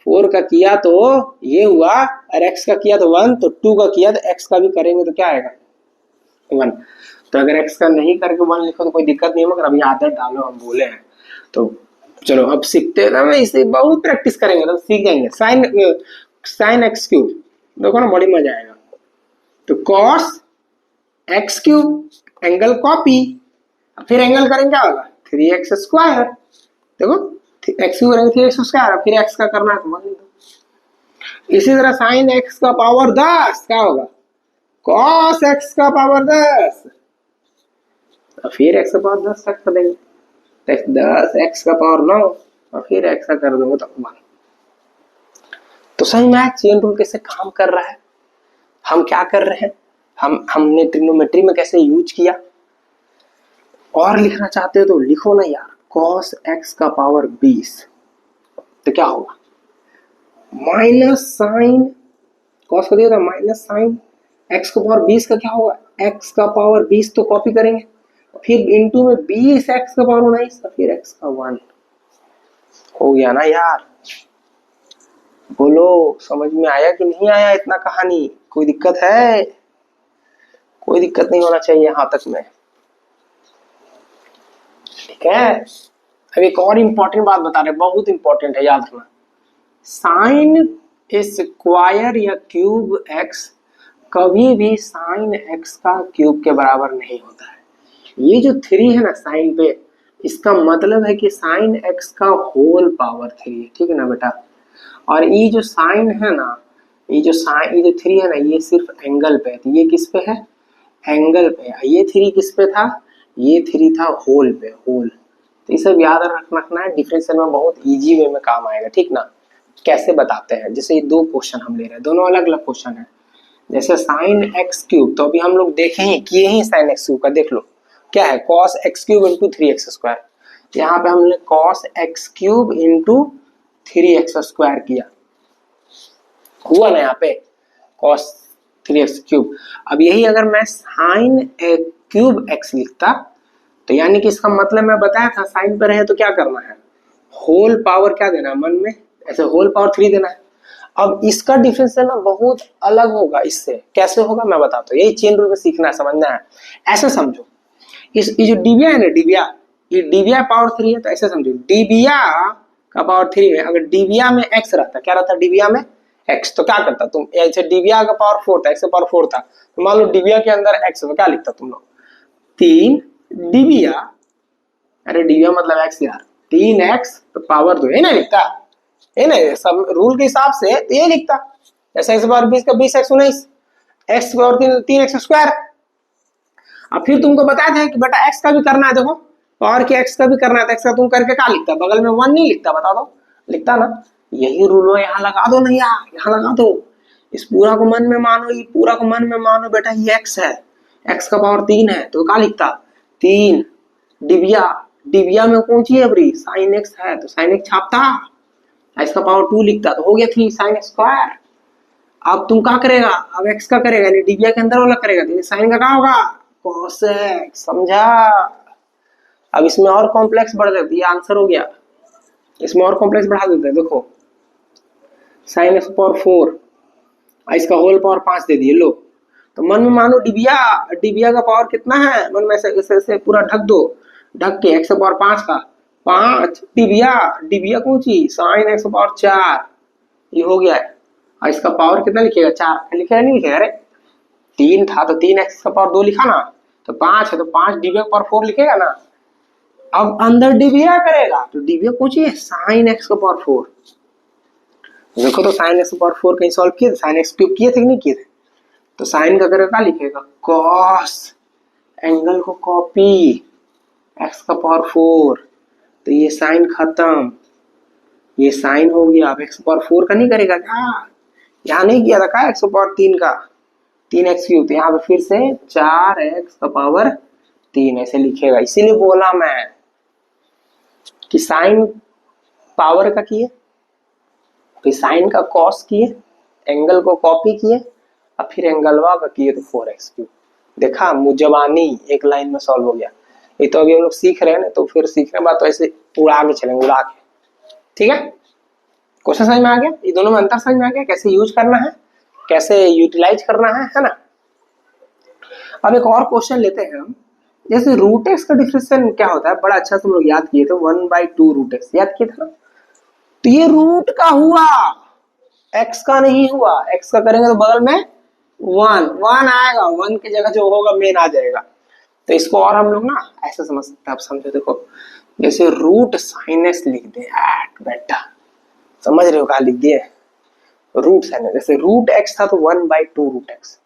4 का किया तो ये हुआ, और x का किया तो 1, तो 2 का किया तो x का भी करेंगे तो क्या आएगा, 1। तो अगर x का नहीं करके 1 लिखो तो कोई दिक्कत नहीं है, मगर अभी आदत डालो, हम बोले हैं तो चलो अब सीखते हैं ना, इसे बहुत प्रैक्टिस करेंगे तो सीख जाएंगे। साइन एक्स क्यूब, देखो ना बड़ी मजा आएगा। तो cos x cube, angle copy, फिर एंगल करेंगे क्या होगा, 3x स्क्वायर, देखो एक्स क्यूब करेंगे 3x स्क्वायर, फिर x का करना है तो 1 लिख दो। इसी तरह साइन x का पावर 10 क्या होगा, cos x का पावर 10, और फिर x का पावर 10 तक कर देंगे, 10 x का पावर 9, और फिर x का कर दोगे तो 1। तो सही में चेन रूल कैसे काम कर रहा है, हम क्या कर रहे हैं, हमने ट्रिग्नोमेट्री में कैसे यूज किया। और लिखना चाहते हो तो लिखो ना यार, cos x का पावर 20, तो क्या होगा, माइनस साइन, cos को दिया था माइनस साइन x का पावर 20 का क्या होगा, x का पावर 20 तो कॉपी करेंगे, फिर इनटू में 20 x का पावर 19, फिर x का 1 हो गया ना यार। बोलो समझ में आया कि नहीं आया, इतना कहानी, कोई दिक्कत है, कोई दिक्कत नहीं होना चाहिए यहां तक में, ठीक है। अब एक और इंपॉर्टेंट बात बता रहे, बहुत इंपॉर्टेंट है, याद रखना, साइन स्क्वायर या क्यूब एक्स कभी भी साइन एक्स का क्यूब के बराबर नहीं होता है। ये जो 3 है ना साइन पे, इसका मतलब है कि साइन एक्स का होल पावर 3 है, ठीक है ना बेटा। और ये जो साइन है ना, ये जो 3 है ना, ये सिर्फ एंगल पे है, तो ये किस पे है, एंगल पे है। ये 3 किस पे था, ये 3 था होल पे, होल। तो ये सब याद रखना है, डिफरेंशियल में बहुत इजी वे में काम आएगा, ठीक ना। कैसे बताते हैं, जैसे ये 2 क्वेश्चन हम ले रहे हैं, दोनों अलग अलग क्वेश्चन है। जैसे साइन एक्स क्यूब, तो अभी हम लोग देखे ही किए ही साइन एक्स क्यूब का, देख लो क्या है, cos x cube into 3x square. यहाँ पे हमने cos x cube into 3x square किया, हुआ ना यहाँ पे cos 3x क्यूब। अब यही अगर मैं साइन क्यूब x लिखता, तो यानी कि इसका मतलब मैं बताया था साइन पर है तो क्या करना है, होल पावर क्या देना है मन में, ऐसे होल पावर 3 देना है। अब इसका डिफरेंशियल ना बहुत अलग होगा इससे, कैसे होगा मैं बताता हूँ, यही चेन रूल में सीखना है, समझना है। ऐसे समझो, ये जो डिबिया है ना, डिबिया, ये डिबिया पावर 3 है, तो ऐसे समझो, डिबिया का पावर 3 में अगर डिबिया में x रहता, क्या रहता डिबिया में x, तो क्या करता तुम, ऐसे डिबिया का पावर 4 था, x का पावर 4 था, तो मान लो डिबिया के अंदर x, तो क्या लिखता तुम लोग, 3 डिबिया, अरे डिबिया मतलब x यार, 3x तो पावर 2 है ना लिखता, ये नहीं, सब रूल के हिसाब से तो ये लिखता, जैसे एक्स पावर 20 का 20x 19, x power 3x square. अब फिर तुमको बताया था कि बेटा x का भी करना है, देखो पावर के x का भी करना है, तो x का तुम करके क्या लिखता, बगल में 1 नहीं लिखता, बता दो, लिखता ना। यही रूल हो, यहाँ लगा दो नहीं, यहाँ लगा दो, इस पूरा को मन में मानो, ये पूरा को मन में मानो, बेटा ये x है, x का पावर 3 है, तो क्या लिखता 3, डिबिया, डिबिया में कौन सी है बरी, साइन x है तो साइन x छापता, x का पावर 2 लिखता, तो हो गया 3 साइन स्क्वायर। अब तुम क्या करेगा, अब x का करेगा, यानी डिबिया के अंदर वाला करेगा, तो साइन का क्या होगा, cos x, समझा। अब इसमें और कॉम्प्लेक्स बढ़ जाती है, ये आंसर हो गया, इसमें और कॉम्प्लेक्स बढ़ा देते हैं, देखो साइन x पावर 4, इसका होल पावर 5 दे दिए, लो, तो मन में मानो डिबिया, डिबिया का पावर कितना है, मन में ऐसे पूरा ढक दो, ढक के x पावर 5 का 5, डिबिया, डिबिया कौन सी, साइन x पावर 4, ये हो गया है। और इसका पावर कितना लिखेगा, 4 लिखेगा, नहीं लिखेगा, अरे 3 था तो 3x का पावर 2 लिखा ना, तो 5 है तो 5 डिबिया का पावर 4 लिखेगा ना। अब अंदर डिबिया करेगा तो डिबिया कौन सी है, साइन x का पावर 4, देखो तो साइन x का पावर 4 कहीं सॉल्व किए थे, साइन x क्यूब किए थे कि नहीं किए थे, तो साइन का करेगा लिखेगा कॉस, एंगल को कॉपी, x का पावर 4, तो ये साइन खत्म, ये साइन हो गया। अब x पावर 4 का नहीं करेगा क्या, यहाँ नहीं किया था क्या, x पावर 3 का 3x क्यूब, तो यहाँ पे फिर से 4x का पावर 3 ऐसे लिखेगा। इसीलिए बोला मैं कि साइन पावर का किए, फिर साइन का कॉस किए, एंगल को कॉपी किए, और फिर एंगलवा का किए तो 4x क्यूब। देखा, मुजबानी एक लाइन में सॉल्व हो गया। ये तो अभी हम लोग सीख रहे हैं ना, तो फिर सीखने के बाद तो ऐसे उड़ा के चलेंगे, उड़ा के, ठीक है। क्वेश्चन समझ में आ गया, ये दोनों में अंतर समझ में आ गया, कैसे यूज करना है, कैसे यूटिलाइज करना है ना। अब एक और क्वेश्चन लेते हैं हम, जैसे रूट एक्स का डिफरेंशियल क्या होता है, बड़ा अच्छा तुम लोग याद किए थे, 1/2 रूट एक्स याद किए थे ना। तो ये रूट का हुआ, एक्स का नहीं हुआ, एक्स का करेंगे तो बगल में 1 आएगा, 1 की जगह जो होगा मेन आ जाएगा। तो इसको और हम लोग ना ऐसे समझ सकते हैं, आप समझो, देखो जैसे रूट साइन एक्स लिख दे, बेटा समझ रहे हो क्या लिख दिए, रूट साइन, जैसे रूट एक्स था तो 1/2 रूट एक्स,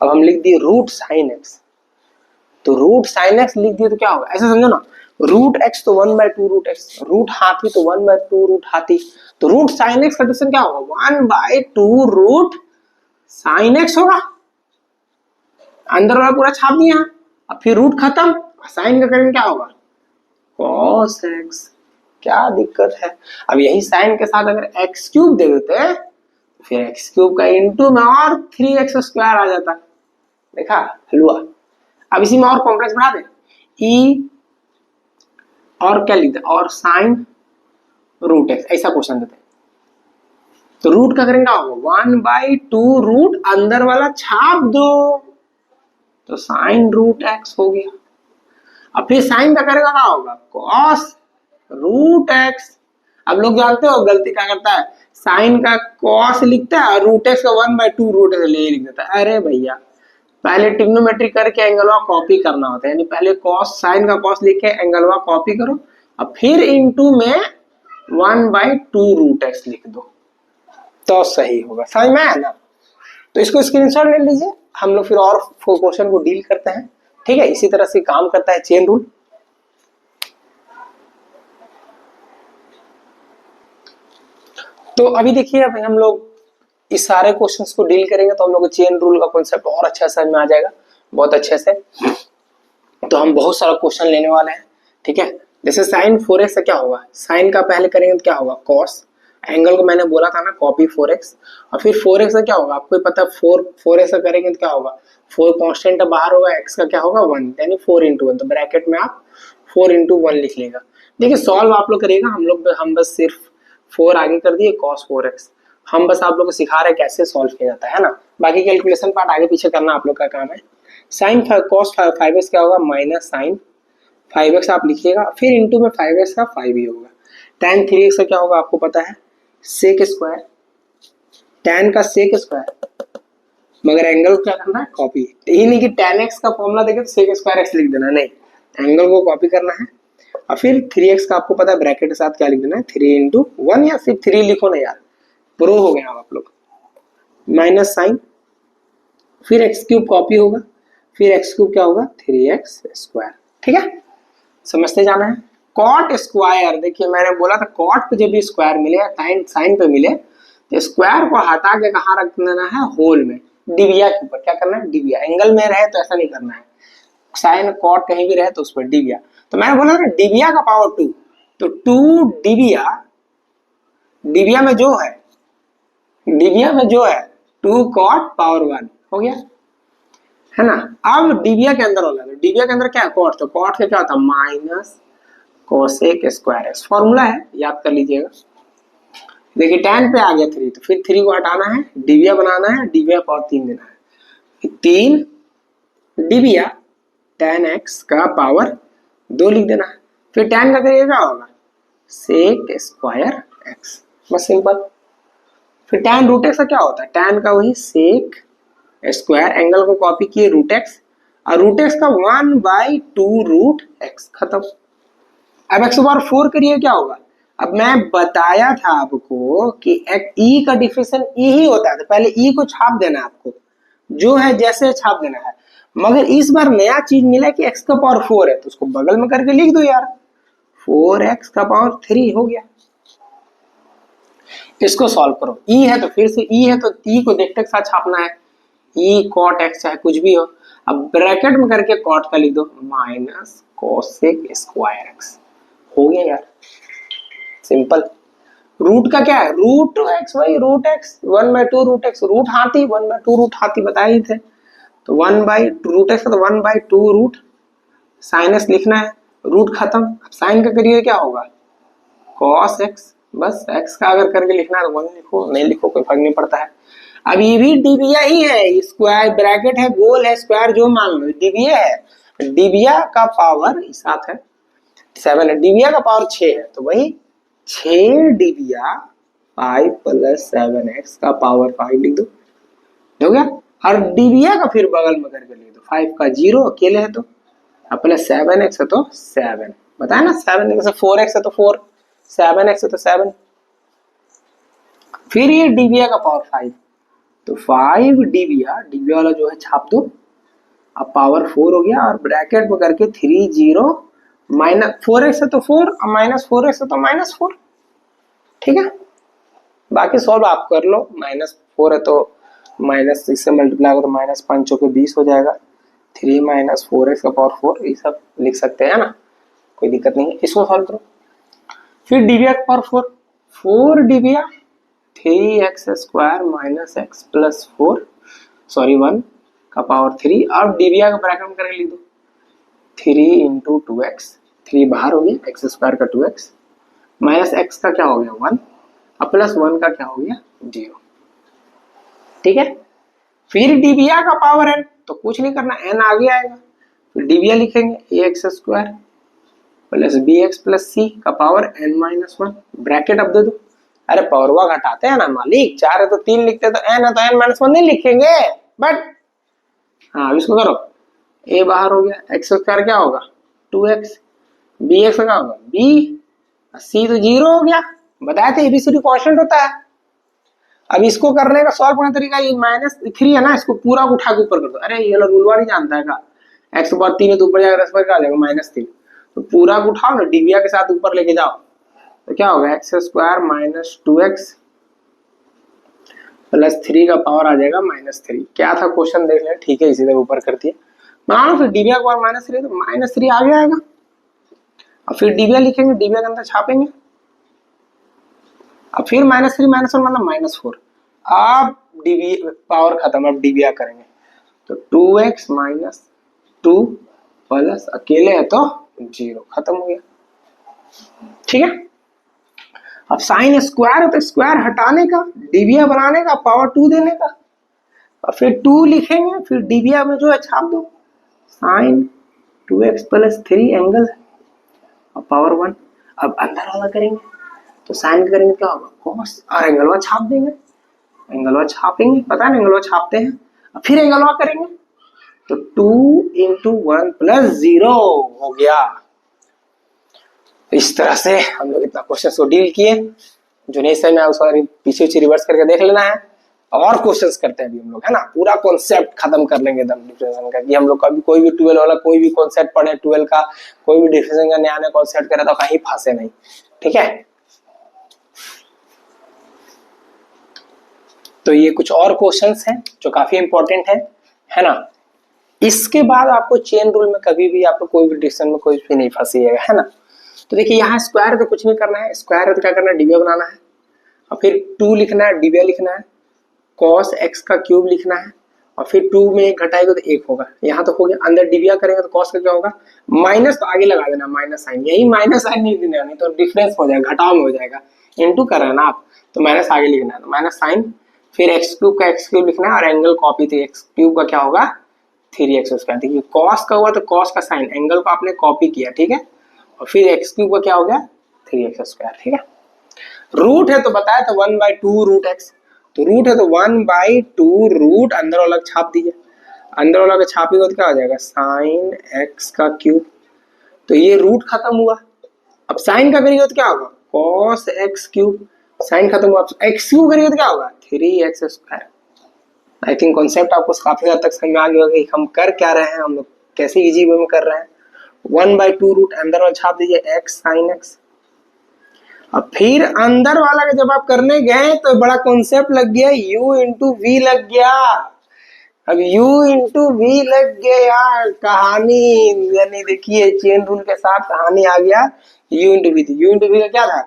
अब हम लिख दिए रूट साइन एक्स, तो रूट साइन एक्स लिख दिए तो क्या होगा, ऐसे समझो ना, रूट एक्स तो 1/2 रूट एक्स, रूट हाथी तो 1/2 रूट हाथी, तो रूट साइन एक्स का डिफरेंस क्या होगा, 1/2 रूट साइन एक्स होगा, अंदर वाला पूरा छाप दिया, अब फिर रूट खत्म, साइन का करेंगे क्या होगा, cos x, क्या दिक्कत है। अब यही साइन के साथ अगर x क्यूब दे देते हैं, फिर x क्यूब का इंटू में और 3x स्क्वायर आ जाता, देखा हलवा। अब इसी में और कॉम्प्लेक्स बढ़ा दे, e और क्या लिखते हैं, और साइन रूट x, ऐसा क्वेश्चन देते हैं, तो रूट का करेंगे क्या होगा, 1/2 रूट अंदर वाला छाप दो, तो साइन रूट x हो गया। अब फिर साइन का करेगा क्या होगा, कॉस रूट एक्स। अब लोग जानते हो गलती क्या करता है, साइन का कॉस लिखता है और रूट एक्स का 1/2 रूट एक्स ले लिख देता है। अरे भैया पहले ट्रिग्नोमेट्री करके एंगलवा कॉपी करना होता है, यानी पहले कॉस, साइन का कॉस लिख के एंगलवा कॉपी करो, अब फिर इनटू में 1/2 रूट एक्स लिख दो, तो सही होगा, समझ में आया ना। तो इसको स्क्रीनशॉट ले लीजिए, हम लोग फिर और क्वेश्चन को डील करते हैं, ठीक है। इसी तरह से काम करता है चेन रूल। तो अभी देखिए, अब हम लोग इस सारे क्वेश्चंस को डील करेंगे तो हम लोग को चेन रूल का कॉन्सेप्ट और अच्छा समझ में आ जाएगा, बहुत अच्छे से। तो हम बहुत सारा क्वेश्चन लेने वाले हैं, ठीक है। जैसे साइन 4x से क्या होगा, साइन का पहले करेंगे तो क्या होगा, कॉस, एंगल को मैंने बोला था ना कॉपी 4x, और फिर 4x का क्या होगा, आपको पता है 4x का करेंगे तो क्या होगा, 4 कांस्टेंट बाहर होगा, x का क्या होगा 1, यानी 4×1, तो ब्रैकेट में आप 4×1 लिख लेगा। देखिए सॉल्व आप लोग करेगा, हम बस सिर्फ 4 आगे कर दिए cos 4x, हम बस आप लोग को सिखा रहे हैं कैसे सॉल्व किया जाता है ना, बाकी कैलकुलेशन पार्ट आगे पीछे करना आप लोग का काम है। साइन cos 5x क्या होगा, माइनस साइन 5x आप लिखिएगा, फिर इंटू में 5x का 5 ही होगा। tan 3x का क्या होगा आपको पता है, सेक स्क्वायर, tan का सेक स्क्वायर, मगर एंगल को क्या करना है, कॉपी। यही नहीं कि tan x का फॉर्मूला देखे तो सेक स्क्वायर x लिख देना, नहीं, एंगल को कॉपी करना है। और फिर 3x का आपको पता है ब्रैकेट के साथ क्या लिख देना है, 3 इंटू 1 या फिर 3 लिखो ना यार, प्रो हो गए आप लोग, माइनस साइन, फिर एक्स क्यूब कॉपी होगा, फिर एक्स क्यूब क्या होगा 3x स्क्वायर। ठीक है, समझते जाना है। कॉट स्क्वायर, देखिए मैंने बोला था कॉट पे जब भी स्क्वायर मिले या साइन पे मिले तो स्क्वायर को हटा के कहाँ रख देना है, होल में, डिविया के ऊपर। क्या करना है, डिविया। एंगल में रहे तो ऐसा नहीं करना है, साइन कॉट कहीं भी रहे तो उस पर डिविया। तो मैंने बोला ना डिविया का पावर 2, तो 2 डिविया, डिविया में जो है, डिविया में जो है 2 कॉट पावर 1 हो गया, है ना। अब डिविया के अंदर होगा, तो डिविया के अंदर क्या है, कॉट, तो कॉट से क्या होता है minus cosec square x, formula है याद कर लीजिएगा। देखिए tan पे आ गया 3, तो फिर 3 को हटाना है, डिविया बनाना है, डिविया पावर 3 देना है, 3 डिविया tan x का पावर 2 लिख देना है। फिर tan का करिए क्या होगा, सेक स्क्वायर x, बस सिंपल। फिर tan रूट एक्स का क्या होता है, tan का वही सेक स्क्वायर, एंगल को कॉपी किए रूट एक्स, और रूट एक्स का 1/2 रूट एक्स, खत्म। अब x बार 4 करिए क्या होगा, अब मैं बताया था आपको कि ई का डिफिनेशन ई ही होता है, तो पहले ई को छाप देना है आपको, जो है जैसे छाप देना है। मगर इस बार नया चीज मिला कि x का पावर 4 है, तो उसको बगल में करके लिख दो यार, 4x का पावर 3 हो गया। इसको सॉल्व करो, ई है तो फिर से ई है तो ई को देखते के साथ छापना है, ई कॉट एक्स चाहे कुछ भी हो। अब ब्रैकेट में करके कॉट का लिख दो माइनस कोसेक स्क्वायर एक्स, हो गया यार, सिंपल। रूट का क्या है, रूट एक्स, वही root x, 1/2 root x, root हाथी 1/2 रूट हाथी बताए ही थे, तो 1/2 रूट एक्स, तो 1/2 रूट साइनस लिखना है, रूट खत्म। अब साइन का करिए क्या होगा कॉस एक्स, बस एक्स का अगर करके लिखना है तो 1 लिखो, नहीं लिखो कोई फर्क नहीं पड़ता है। अब ये भी डिविया ही है, स्क्वायर ब्रैकेट है, गोल है, स्क्वायर जो मान लो डिविया है, डिविया का पावर 7 है, 7 है, डिविया का पावर 6 है, तो वही 6 डिविया 5 + 7x का पावर 5 लिख दो, हो गया। और डिविया का फिर बगल में करके लिख दो, 5 का 0 अकेले है तो, अब प्लस 7x है तो 7, बताया ना 7 से 4x है तो 4, 7x है तो 7, फिर ये डिविया का पावर 5, तो 5 डिविया, डिविया वाला जो है छाप दो, अब पावर 4 हो गया, और ब्रैकेट में करके 3 0 माइनस 4x है तो 4 और माइनस 4x है तो -4, ठीक है। बाकी सॉल्व आप कर लो, -4 है तो माइनस इससे मल्टीप्लाई होगा तो -5 चौके 20 हो जाएगा, 3 - 4x का पावर 4, ये सब लिख सकते हैं ना, कोई दिक्कत नहीं है। इसको सॉल्व करो, फिर डिविया का power 4, 4 डिविया 3x square - x + 4, sorry 1 का पावर 3, और डिविया का ब्रैकेट में करके लिख दो 3 × 2x, 3 बाहर हो गया, x स्क्वायर का 2x, माइनस x का क्या हो गया 1, और प्लस 1 का क्या हो गया 0, ठीक है। फिर डिविया का पावर n, तो कुछ नहीं करना, n आगे आएगा, फिर डिविया लिखेंगे ax स्क्वायर + bx + c का पावर n - 1, ब्रैकेट अब दे दो। अरे पावरवा घटाते हैं ना मालिक, 4 है तो 3 लिखते हैं, तो n है तो n - 1 नहीं लिखेंगे, बट हाँ अब इसको करो, a बाहर हो गया, x स्क्वायर क्या होगा 2x, bx क्या होगा b, c तो 0 हो गया, बताया था एबीसीडी कांस्टेंट होता है। अब इसको करने का सॉल्व करने का तरीका, ये -3 है ना, इसको पूरा उठा के ऊपर कर दो। अरे ये रूलवा नहीं जानता है का, x के पावर 3 है तो ऊपर जाएगा, 10 पर क्या आ जाएगा -3, तो पूरा को उठाओ ना, डिविया के साथ ऊपर लेके जाओ, तो क्या होगा x स्क्वायर - 2x + 3 का पावर आ जाएगा -3। क्या था क्वेश्चन देख ले, ठीक है इसी तरह ऊपर कर दिए, मान फिर डिविया का पावर -3 तो -3 आगे आएगा, और फिर डिविया लिखेंगे, डिविया के अंदर छापेंगे, अब फिर -3 - 1 मतलब -4, अब डिविया पावर खत्म, अब डिविया करेंगे तो 2x - 2 प्लस अकेले है तो 0, खत्म हो गया, ठीक है। अब साइन स्क्वायर है तो स्क्वायर हटाने का, डिविया बनाने का, पावर 2 देने का, और फिर 2 लिखेंगे, फिर डिविया में जो है छाप दो, साइन 2x + 3 एंगल और पावर 1। अब अंदर वाला करेंगे तो साइन करेंगे क्या होगा कॉस, और एंगलवा छाप देंगे, एंगलवा छापेंगे, पता है एंगलवा छापते हैं, और फिर एंगलवा करेंगे तो 2 × 1 + 0 हो गया, इस तरह से हम लोग इतना क्वेश्चन को डील किए। जो नहीं समझ में आया उसको पीछे रिवर्स करके देख लेना है। और क्वेश्चंस करते हैं अभी हम लोग, है ना। पूरा कॉन्सेप्ट खत्म कर लेंगे एकदम डिफरेंशिएशन का, कि हम लोग कभी कोई भी 12 वाला कोई भी कॉन्सेप्ट पढ़े 12 का, कोई भी डिफरेंशिएशन का नया नया कॉन्सेप्ट करे तो कहीं फंसे नहीं, ठीक है। तो ये कुछ और क्वेश्चंस हैं जो काफी इंपॉर्टेंट है ना। इसके बाद आपको चेन रूल में कभी भी आपको कोई भी डिफरेंशिएशन में कोई भी नहीं फंसीएगा, है ना। तो देखिए यहाँ स्क्वायर तो कुछ नहीं करना है, स्क्वायर है तो क्या करना है, डिविया बनाना है, और फिर 2 लिखना है, डिविया लिखना है, cos x का क्यूब लिखना है, और फिर 2 में 1 घटाएगा तो 1 होगा। यहाँ तो हो गया, अंदर डिविया करेंगे तो cos का क्या होगा, माइनस, तो आगे लगा देना माइनस साइन, यही माइनस साइन नहीं देना, नहीं तो डिफरेंस हो जाएगा, घटाव में हो जाएगा, इनटू कर रहे हैं ना आप, तो माइनस आगे लिखना है, तो माइनस साइन, फिर एक्स क्यूब का एक्स क्यूब लिखना है, और एंगल कॉपी, तो एक्स क्यूब का क्या होगा 3x²। देखिए cos का हुआ तो cos का साइन, एंगल को आपने कॉपी किया, ठीक है, और फिर एक्स क्यूब का क्या हो गया 3x², ठीक है। रूट है तो बताया तो 1/2 रूट एक्स, तो रूट है तो 1/2 रूट, अंदर वाला छाप दीजिए, अंदर वाला का छापेगा तो क्या हो जाएगा साइन एक्स का क्यूब, तो ये रूट खत्म हुआ। अब साइन का करिएगा तो क्या होगा cos x क्यूब, साइन खत्म हुआ, एक्स क्यूब करिएगा तो क्या होगा 3x²। आई थिंक कॉन्सेप्ट आपको काफी हद तक समझ में आ गया होगा कि हम कर क्या रहे हैं, हम लोग कैसे इजी वे में कर रहे हैं। 1/2 रूट, अंदर वाला छाप दीजिए x sin x, अब फिर अंदर वाला का जब आप करने गए तो बड़ा कॉन्सेप्ट लग गया, u इंटू वी लग गया। अब u इंटू वी लग गया, कहानी यानी देखिए चेन रूल के साथ कहानी आ गया, u into v. u into v का क्या था,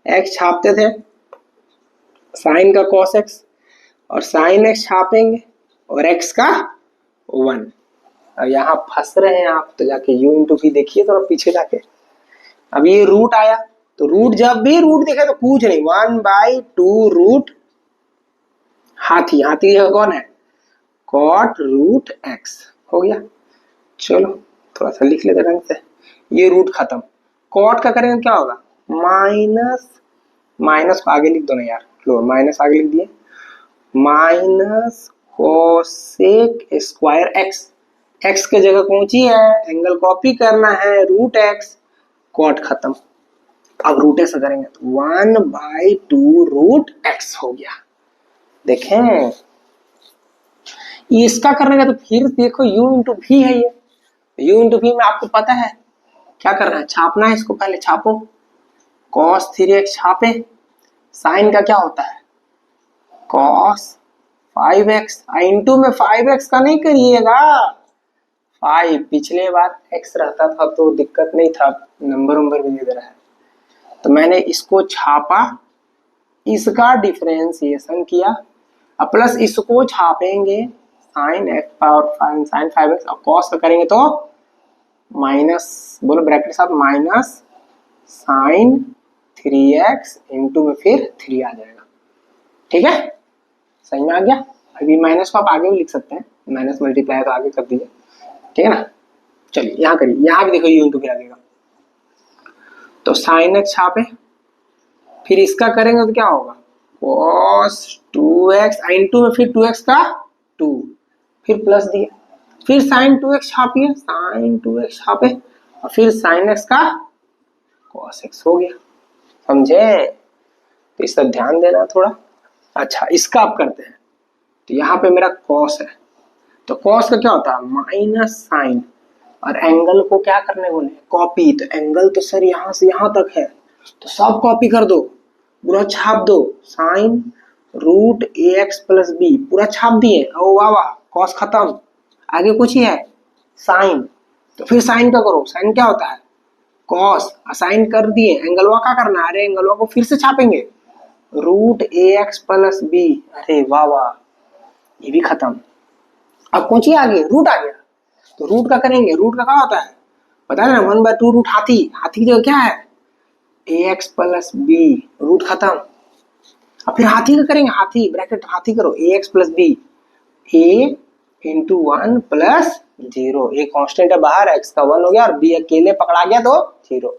x छापते थे, साइन का cos x, और साइन x छापेंगे, और x का 1। अब यहाँ फंस रहे हैं आप, तो जाके u इंटू वी देखिए थोड़ा पीछे जाके। अब ये रूट आया, तो रूट जब भी रूट दिखे तो कुछ नहीं, 1/2 रूट हाथी, हाथी कौन है cot रूट x, हो गया। चलो थोड़ा सा लिख लेते ढंग से, ये रूट खत्म, cot का करेंगे क्या होगा माइनस, माइनस को आगे लिख दो ना यार, लो माइनस आगे लिख दिए, minus cosec square x, x के जगह पहुंची है, एंगल कॉपी करना है, रूट एक्स, कॉट खत्म। अब रूट एक्स करेंगे तो 1/2 रूट एक्स हो गया। देखें इसका करने का तो फिर देखो u इंटू भी है, ये u इंटू भी में आपको पता है क्या करना है, छापना है, इसको पहले छापो, cos 3x छापे, साइन का क्या होता है cos 5x, इंटू में 5x का नहीं करिएगा, 5 पिछले बार x रहता था तो दिक्कत नहीं था, नंबर भी दे रहा है, तो मैंने इसको छापा, इसका डिफरेंशिएशन किया, अब प्लस इसको छापेंगे sine x power 5 sine 5x, और cos का करेंगे तो माइनस, बोलो ब्रैकेट के साथ माइनस साइन 3x इंटू में फिर 3 आ जाएगा, ठीक है, सही में आ गया। अभी माइनस को आप आगे भी लिख सकते हैं, माइनस मल्टीप्लाई तो आगे कर दीजिए, ठीक है ना। चलिए यहाँ करिए, यहाँ भी देखो u इंटू क्या देगा, तो साइन x छापे, फिर इसका करेंगे तो क्या होगा cos 2x इंटू में फिर 2x का 2, फिर प्लस दिए, फिर साइन 2x छापिए, साइन 2x छापे, और फिर साइन x का cos x हो गया, समझे। तो इस पर ध्यान देना थोड़ा। अच्छा इसका आप करते हैं, तो यहाँ पे मेरा cos है, तो cos का क्या होता है माइनस साइन, और एंगल को क्या करने बोले कॉपी, तो एंगल तो सर यहाँ से यहाँ तक है, तो सब कॉपी कर दो, पूरा छाप दो, sine root ax plus b पूरा छाप दिए, ओ वाह वाह, cos खत्म, आगे कुछ ही है साइन, तो फिर साइन का करो, साइन क्या होता है cos, साइन कर दिए, एंगलवा का करना है, अरे एंगलवा को फिर से छापेंगे, रूट ax प्लस बी, अरे वाह वाह ये भी खत्म। अब कौन सी आ गई रूट आ गया, तो रूट का करेंगे, रूट का क्या होता है पता है ना 1/2 रूट हाथी, हाथी की जगह क्या है ax प्लस बी, रूट खत्म। अब फिर हाथी का करेंगे, हाथी ब्रैकेट हाथी करो, ax plus b, a into 1 plus 0, a constant है बाहर, x का 1 हो गया, और b अकेले पकड़ा गया तो 0।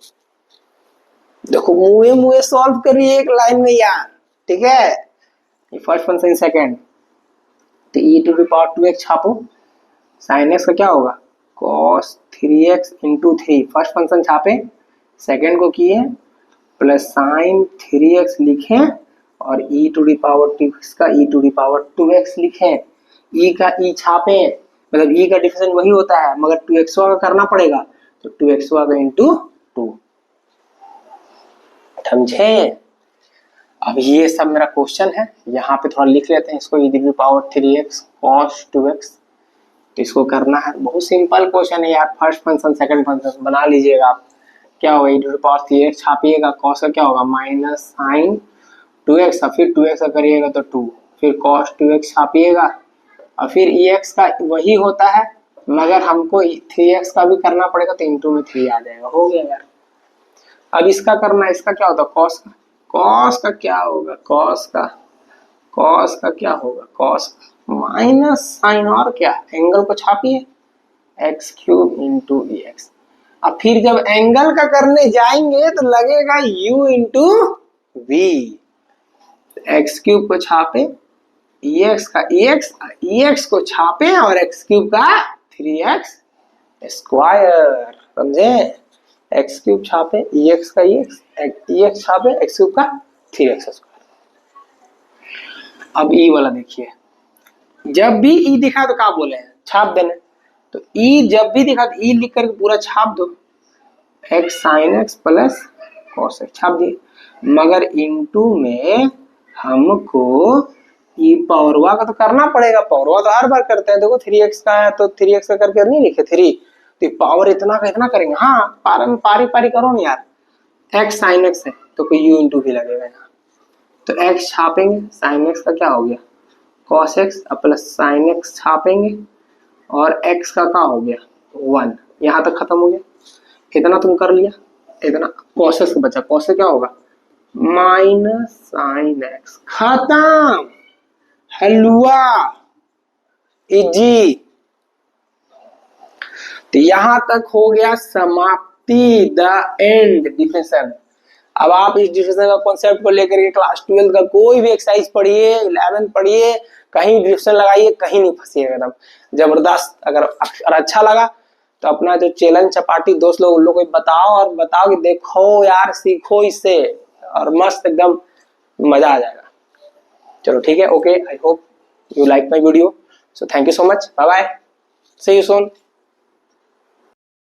देखो मुँहे मुँहे सॉल्व करिए एक लाइन में यार, ठीक है। ये फर्स्ट फंक्शन सेकंड, तो e to the power 2x छापो, साइन x का क्या होगा cos 3x into 3, first function छापे, सेकेंड को किए प्लस साइन 3x लिखे और e to the power 2x का e to the power 2x लिखे, e का e छापे, मतलब e का डिफरेंस वही होता है मगर 2x का करना पड़ेगा तो 2x का इंटू 2, समझे। अब ये सब मेरा क्वेश्चन है, यहाँ पे थोड़ा लिख लेते हैं इसको, e to the power 3x cos 2x, तो इसको करना है। बहुत सिंपल क्वेश्चन है यार, फर्स्ट फंक्शन सेकंड फंक्शन बना लीजिएगा आप। क्या होगा, e to the power 3x छापिएगा, cos का क्या होगा माइनस साइन 2x, फिर 2x का करिएगा तो 2, फिर cos 2x छापिएगा और फिर ex का वही होता है मगर हमको 3x का भी करना पड़ेगा तो इंटू में 3 आ जाएगा, हो गया यार। अब इसका करना है, इसका क्या होता है cos का, cos का क्या होगा, cos का क्या होगा, cos माइनस साइन और क्या एंगल को छापिए एक्स क्यूब इंटू एक्स। अब फिर जब एंगल का करने जाएंगे तो लगेगा u into v, x cube को छापे एक्स का एक्स को छापे और एक्स क्यूब का 3x स्क्वायर, समझे। एक्स क्यूब छापे एक्स का एक्स छापे एक्स क्यूब का 3x स्क्वायर। अब ई वाला देखिए, जब भी ई दिखा तो क्या बोले हैं छाप देने, तो ई जब भी दिखा तो ई लिख करके पूरा छाप दो, x sine x plus cos x छाप दिए, मगर इनटू में हमको ई पावरवा का तो करना पड़ेगा, पावरवा तो हर बार करते हैं। देखो 3x का है तो 3x का करके नहीं लिखे 3, तो पावर इतना का इतना करेंगे। हाँ पारी पारी करो ना यार, x साइन एक्स है तो कोई u इंटू भी लगेगा यहाँ, तो x छापेंगे, साइन एक्स का क्या हो गया cos x plus sine x छापेंगे और x का क्या हो गया 1, यहाँ तक खत्म हो गया। इतना तुम कर लिया, इतना cos x बचा, cos से क्या होगा माइनस साइन एक्स, खत्म, हलवा, इजी। तो यहां तक हो गया समाप्ति, द एंड डिफिनेशन। अब आप इस डिफिनेशन का कॉन्सेप्ट को लेकर के क्लास 12 का कोई भी एक्सरसाइज पढ़िए, 11 पढ़िए, कहीं डिफिनेशन लगाइए, कहीं नहीं फंसिएगा, एकदम जबरदस्त। अगर अच्छा लगा तो अपना जो चैलेंज चपाटी दोस्त लोग उन लोग को बताओ और बताओ कि देखो यार सीखो इससे, और मस्त एकदम मजा आ जाएगा। चलो ठीक है, okay, I hope you like my video, so thank you so much, bye bye, see you soon.